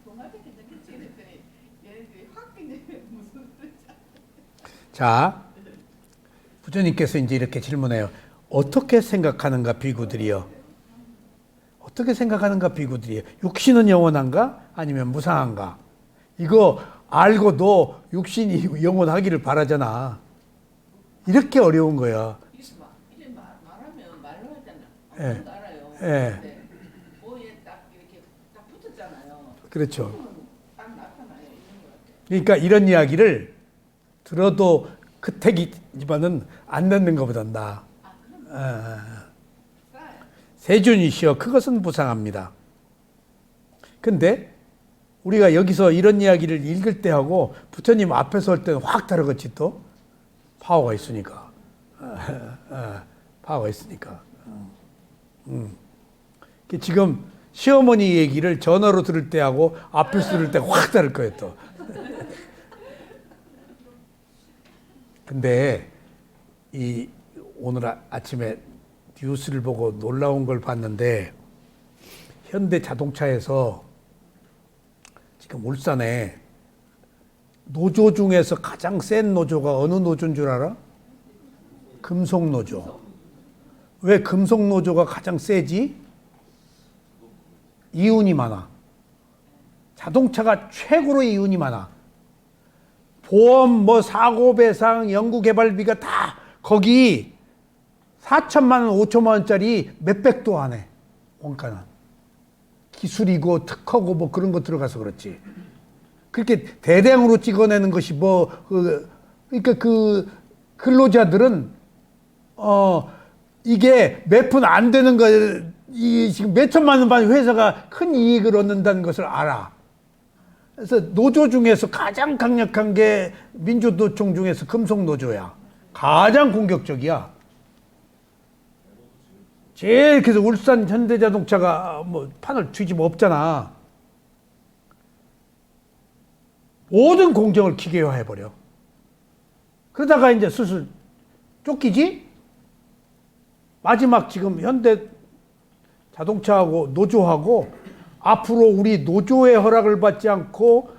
돈할 때 괜찮겠지 그랬더니 얘네들이 확 그냥 무슨 소리지? 자, 부처님께서 이제 이렇게 질문해요. 어떻게 생각하는가 비구들이여? 어떻게 생각하는가 비구들이여? 육신은 영원한가? 아니면 무상한가? 이거 알고도 육신이 영원하기를 바라잖아. 이렇게 어려운 거야. 이래 말하면 말로 하잖아. 예. 아무도 알아요. 예. 근데 뭐에 딱 이렇게 딱 붙었잖아요. 그렇죠. 딱 나타나요. 이런 거 같아요. 그러니까 이런 이야기를 들어도 그택이지만은 안 듣는 것보단 나아. 싸요. 세준이시여 그것은 부상합니다. 근데 우리가 여기서 이런 이야기를 읽을 때 하고 부처님 앞에서 할 때는 확 다르겠지 또 파워가 있으니까. 파워가 있으니까. 지금 시어머니 얘기를 전화로 들을 때 하고 앞에서 들을 때 확 다를 거예요 또. 근데 이 오늘 아침에 뉴스를 보고 놀라운 걸 봤는데 현대 자동차에서 지금 울산에 노조 중에서 가장 센 노조가 어느 노조인 줄 알아? 금속 노조. 왜 금속 노조가 가장 세지? 이윤이 많아. 자동차가 최고로 이윤이 많아. 보험, 뭐 사고 배상, 연구 개발비가 다 거기 4천만 원, 5천만 원짜리 몇백도 안 해. 원가는. 기술이고 특허고 뭐 그런 거 들어가서 그렇지. 그렇게 대량으로 찍어내는 것이 그러니까 그 근로자들은 이게 몇 푼 안 되는 거, 지금 몇 천만 원 받는 회사가 큰 이익을 얻는다는 것을 알아. 그래서 노조 중에서 가장 강력한 게 민주노총 중에서 금속노조야. 가장 공격적이야. 제일 그래서 울산 현대자동차가 뭐 판을 뒤집어 엎잖아. 모든 공정을 기계화해버려. 그러다가 이제 슬슬 쫓기지? 마지막 지금 현대 자동차하고 노조하고 앞으로 우리 노조의 허락을 받지 않고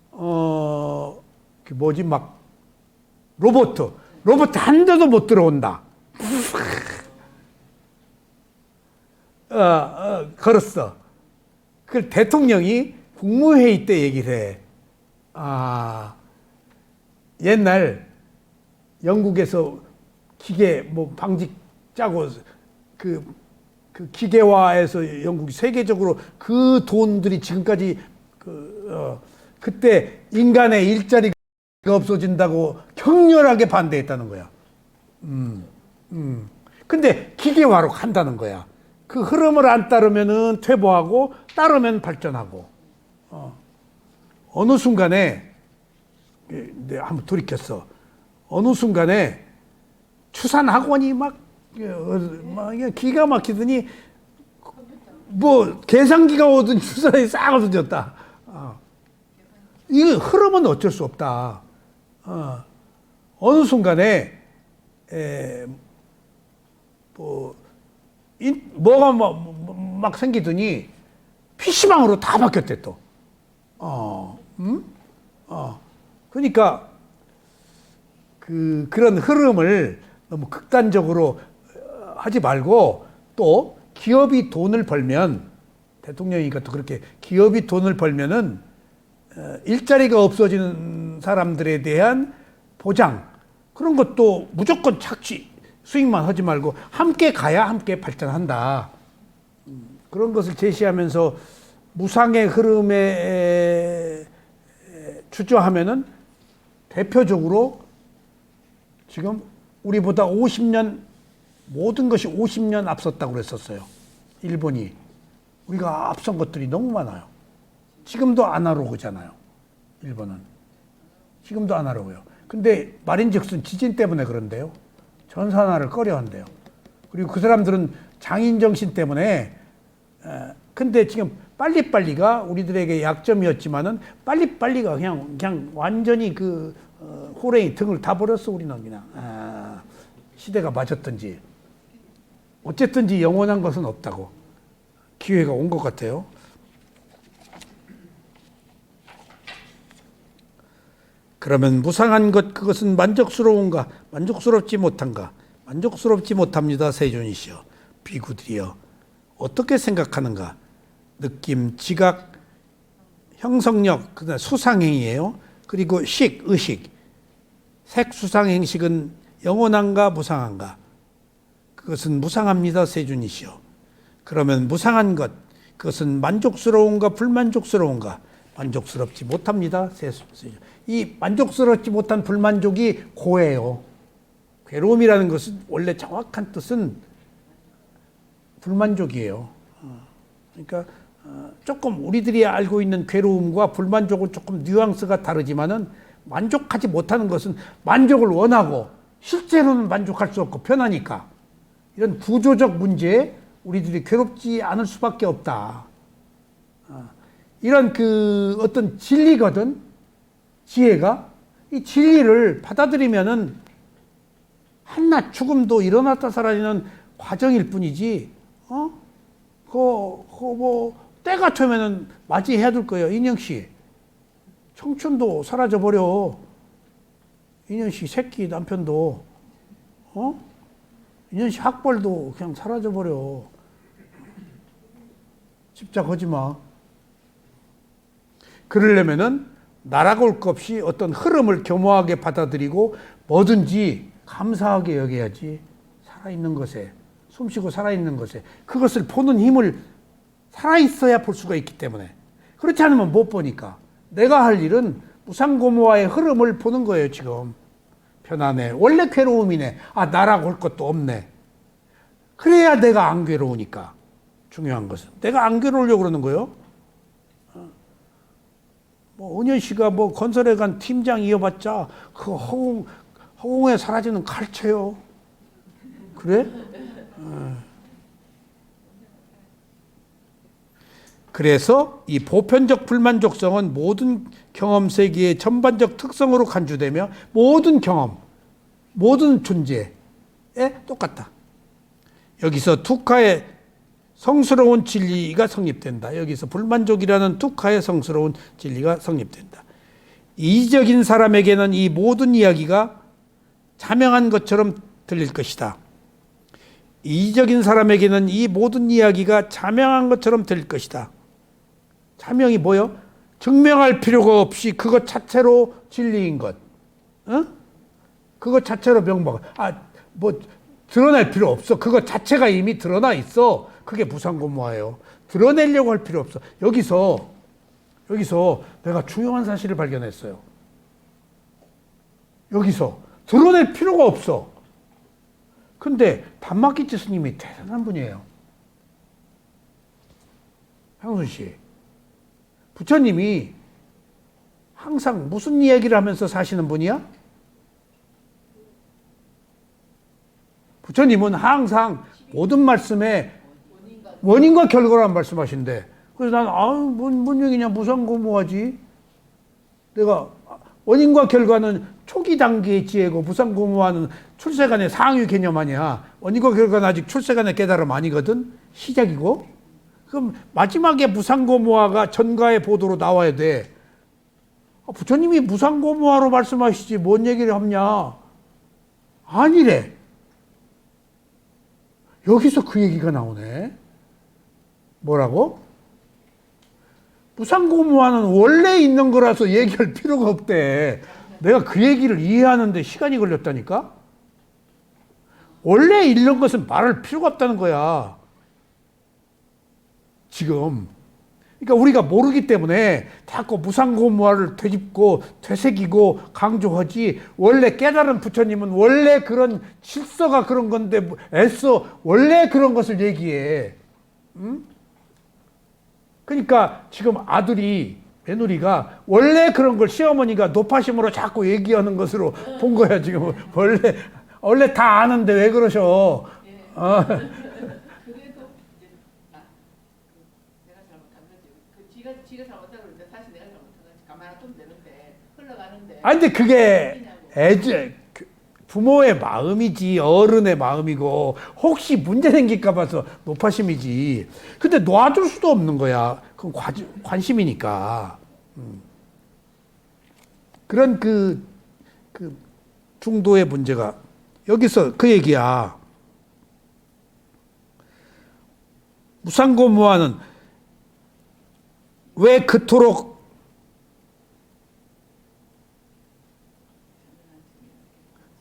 그 뭐지 막 로봇 한 대도 못 들어온다. 걸었어. 그 대통령이 국무회의 때 얘기를 해. 옛날 영국에서 기계 뭐 방직 짜고 그 기계화해서 영국이 세계적으로 그 돈들이 지금까지 그때 인간의 일자리가 없어진다고 격렬하게 반대했다는 거야. 근데 기계화로 간다는 거야. 그 흐름을 안 따르면은 퇴보하고 따르면 발전하고. 어느 순간에 내가 한번 돌이켰어. 어느 순간에 추산학원이 막 기가 막히더니 뭐 계산기가 오든 추산이 싹 없어졌다. 이 흐름은 어쩔 수 없다. 어느 순간에 뭐가 막 생기더니 PC방으로 다 바뀌었대 또. 그러니까 그런 흐름을 너무 극단적으로 하지 말고 또 기업이 돈을 벌면 대통령이니까 또 그렇게 기업이 돈을 벌면은 일자리가 없어지는 사람들에 대한 보장, 그런 것도 무조건 착취, 수익만 하지 말고 함께 가야 함께 발전한다. 그런 것을 제시하면서 무상의 흐름에 주저하면은 대표적으로 지금 우리보다 50년, 모든 것이 50년 앞섰다고 그랬었어요. 일본이. 우리가 앞선 것들이 너무 많아요. 지금도 아날로그잖아요. 일본은. 지금도 아날로그요. 근데 말인즉슨 지진 때문에 그런데요. 전산화를 꺼려한대요. 그리고 그 사람들은 장인정신 때문에 근데 지금 빨리빨리가 우리들에게 약점이었지만은 빨리빨리가 그냥 완전히 그 호랭이 등을 다 버렸어. 우리는 그냥 시대가 맞았든지 어쨌든지 영원한 것은 없다고 기회가 온 것 같아요. 그러면 무상한 것 그것은 만족스러운가? 만족스럽지 못한가? 만족스럽지 못합니다. 세존이시여 비구들이여 어떻게 생각하는가? 느낌, 지각, 형성력, 그다음 수상행위예요. 그리고 식, 의식. 색수상행식은 영원한가 무상한가? 그것은 무상합니다. 세존이시여. 그러면 무상한 것 그것은 만족스러운가 불만족스러운가? 만족스럽지 못합니다. 이 만족스럽지 못한 불만족이 고예요. 괴로움이라는 것은 원래 정확한 뜻은 불만족이에요. 그러니까 조금 우리들이 알고 있는 괴로움과 불만족은 조금 뉘앙스가 다르지만은 만족하지 못하는 것은 만족을 원하고 실제로는 만족할 수 없고 편하니까 이런 구조적 문제에 우리들이 괴롭지 않을 수밖에 없다. 이런 그 어떤 진리거든 지혜가 이 진리를 받아들이면은 한낱 죽음도 일어났다 사라지는 과정일 뿐이지 뭐 때가 되면은 맞이해야 될 거예요. 인영 씨 청춘도 사라져 버려. 인영 씨 새끼 남편도 인영 씨 학벌도 그냥 사라져 버려. 집착하지 마. 그러려면은 날아갈 것 없이 어떤 흐름을 겸허하게 받아들이고 뭐든지 감사하게 여겨야지. 살아있는 것에, 숨쉬고 살아있는 것에 그것을 보는 힘을 살아있어야 볼 수가 있기 때문에 그렇지 않으면 못 보니까 내가 할 일은 무상고모와의 흐름을 보는 거예요. 지금 편안해. 원래 괴로움이네. 날아갈 것도 없네. 그래야 내가 안 괴로우니까. 중요한 것은 내가 안 괴로우려고 그러는 거예요. 뭐 은현 씨가 뭐 건설에 간 팀장 이어봤자 그 허공에 사라지는 칼채요. 그래? 그래서 이 보편적 불만족성은 모든 경험 세계의 전반적 특성으로 간주되며 모든 경험, 모든 존재에 똑같다. 여기서 투카의 성스러운 진리가 성립된다. 여기서 불만족이라는 투카의 성스러운 진리가 성립된다. 이기적인 사람에게는 이 모든 이야기가 자명한 것처럼 들릴 것이다. 이기적인 사람에게는 이 모든 이야기가 자명한 것처럼 들릴 것이다. 자명이 뭐요? 증명할 필요가 없이 그것 자체로 진리인 것. 그것 자체로 명박. 뭐 드러낼 필요 없어. 그것 자체가 이미 드러나 있어. 그게 무상고모예요. 드러내려고 할 필요 없어. 여기서 내가 중요한 사실을 발견했어요. 여기서 드러낼 필요가 없어. 근데 단막기치 스님이 대단한 분이에요. 향순 씨. 부처님이 항상 무슨 이야기를 하면서 사시는 분이야? 부처님은 항상 모든 말씀에 원인과 결과란 말씀하신대. 그래서 난 뭔 얘기냐 무상고모하지. 내가 원인과 결과는 초기 단계의 지혜고 무상고모하는 출세간의 상위 개념 아니야. 원인과 결과는 아직 출세간의 깨달음 아니거든. 시작이고. 그럼 마지막에 무상고모화가 전가의 보도로 나와야 돼. 부처님이 무상고모화로 말씀하시지 뭔 얘기를 하냐. 아니래. 여기서 그 얘기가 나오네. 뭐라고? 무상고무화는 원래 있는 거라서 얘기할 필요가 없대. 내가 그 얘기를 이해하는데 시간이 걸렸다니까? 원래 있는 것은 말할 필요가 없다는 거야. 지금. 그러니까 우리가 모르기 때문에 자꾸 무상고무화를 되짚고 되새기고 강조하지, 원래 깨달은 부처님은 원래 그런 질서가 그런 건데 애써 원래 그런 것을 얘기해. 응? 그러니까 지금 아들이, 며느리가 원래 그런 걸 시어머니가 노파심으로 자꾸 얘기하는 것으로 본 거야. 지금 원래 다 아는데 왜 그러셔. 예. 그래도 이제 내가 잘못한 거지. 지가 잘못하고 그러는데 사실 내가 잘못한 거지. 가만히 좀 되는데 흘러가는데. 아니 근데 그게 부모의 마음이지, 어른의 마음이고, 혹시 문제 생길까 봐서 노파심이지. 근데 놔줄 수도 없는 거야. 그건 관심이니까. 그런 그 중도의 문제가 여기서 그 얘기야. 무상고무화는 왜 그토록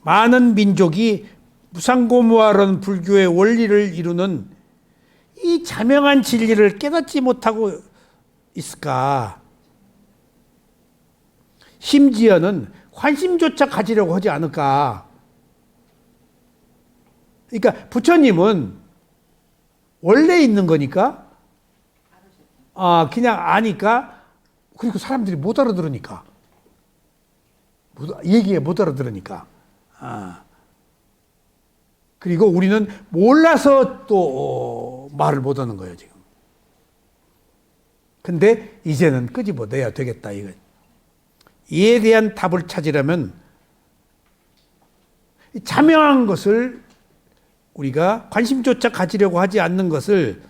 많은 민족이 무상고무화라는 불교의 원리를 이루는 이 자명한 진리를 깨닫지 못하고 있을까? 심지어는 관심조차 가지려고 하지 않을까? 그러니까 부처님은 원래 있는 거니까, 그냥 아니까, 그리고 사람들이 못 알아들으니까, 얘기에 못 알아들으니까. 그리고 우리는 몰라서 또 말을 못 하는 거예요, 지금. 근데 이제는 끄집어내야 되겠다, 이거. 이에 대한 답을 찾으려면 자명한 것을 우리가 관심조차 가지려고 하지 않는 것을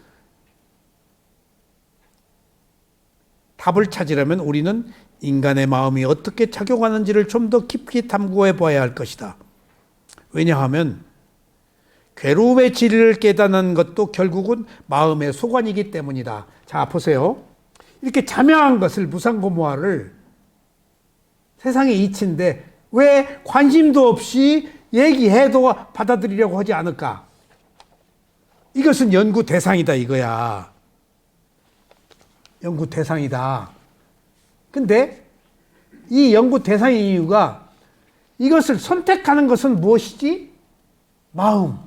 답을 찾으려면 우리는 인간의 마음이 어떻게 작용하는지를 좀 더 깊이 탐구해 봐야 할 것이다. 왜냐하면 괴로움의 진리를 깨닫는 것도 결국은 마음의 소관이기 때문이다. 자, 보세요. 이렇게 자명한 것을, 무상고무화를 세상의 이치인데 왜 관심도 없이 얘기해도 받아들이려고 하지 않을까? 이것은 연구 대상이다 이거야. 연구 대상이다. 근데 이 연구 대상의 이유가, 이것을 선택하는 것은 무엇이지? 마음.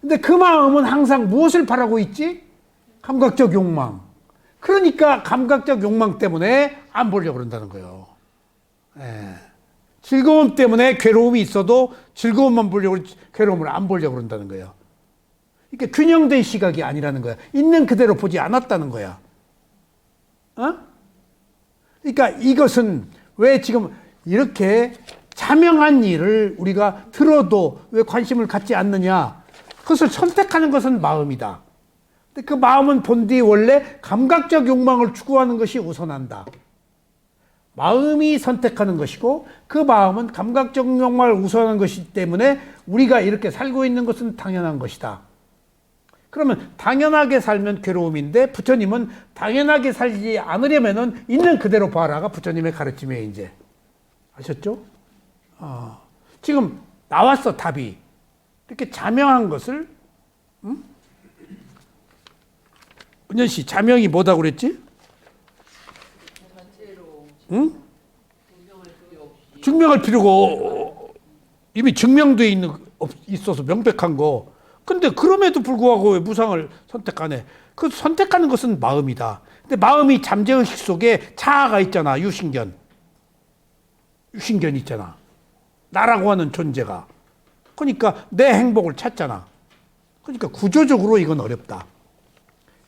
근데 그 마음은 항상 무엇을 바라고 있지? 감각적 욕망. 그러니까 감각적 욕망 때문에 안 보려고 그런다는 거예요. 즐거움 때문에 괴로움이 있어도 즐거움만 보려고, 괴로움을 안 보려고 그런다는 거예요. 그러니까 균형된 시각이 아니라는 거야. 있는 그대로 보지 않았다는 거야. 그러니까 이것은 왜 지금 이렇게 자명한 일을 우리가 들어도 왜 관심을 갖지 않느냐? 그것을 선택하는 것은 마음이다. 근데 그 마음은 본디 원래 감각적 욕망을 추구하는 것이 우선한다. 마음이 선택하는 것이고 그 마음은 감각적 욕망을 우선하는 것이기 때문에 우리가 이렇게 살고 있는 것은 당연한 것이다. 그러면 당연하게 살면 괴로움인데, 부처님은 당연하게 살지 않으려면은 있는 그대로 봐라가 부처님의 가르침이에요, 이제. 아셨죠? 지금 나왔어, 답이. 이렇게 자명한 것을, 은연 씨, 자명이 뭐다고 그랬지? 응? 증명할 필요가 이미 증명돼 있어서 명백한 거. 근데 그럼에도 불구하고 왜 무상을 선택하네? 그 선택하는 것은 마음이다. 근데 마음이 잠재의식 속에 자아가 있잖아. 유신견 있잖아. 나라고 하는 존재가. 그러니까 내 행복을 찾잖아. 그러니까 구조적으로 이건 어렵다.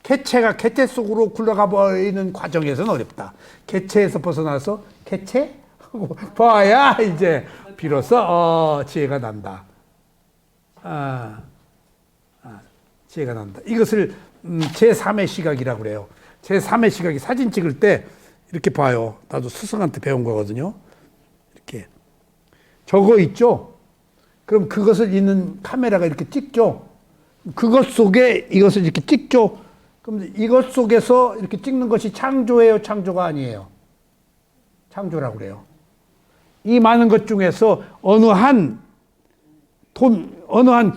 개체가 개체 속으로 굴러가 버리는 과정에서는 어렵다. 개체에서 벗어나서 개체? 하고 봐야 이제 비로소 지혜가 난다. 지혜가 난다. 이것을 제3의 시각이라고 그래요. 제3의 시각이 사진 찍을 때 이렇게 봐요. 나도 스승한테 배운 거거든요. 이렇게 저거 있죠? 그럼 그것을 있는 카메라가 이렇게 찍죠. 그것 속에 이것을 이렇게 찍죠. 그럼 이것 속에서 이렇게 찍는 것이 창조예요, 창조가 아니에요? 창조라고 그래요. 이 많은 것 중에서 어느 한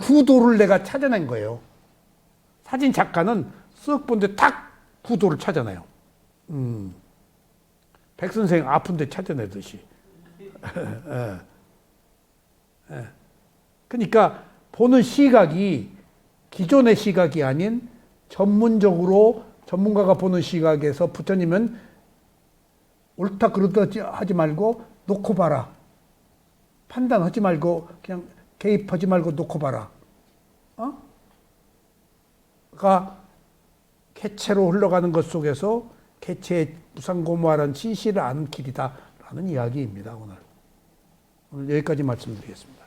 구도를 내가 찾아낸 거예요. 사진 작가는 쓱 본데 딱 구도를 찾아내요. 백 선생 아픈데 찾아내듯이. 예. 예. 그러니까 보는 시각이 기존의 시각이 아닌 전문적으로 전문가가 보는 시각에서 부처님은 옳다 그르다 하지 말고 놓고 봐라. 판단하지 말고 그냥 개입하지 말고 놓고 봐라. 가 개체로 흘러가는 것 속에서 개체의 무상고무하라는 진실을 아는 길이다라는 이야기입니다. 오늘 여기까지 말씀드리겠습니다.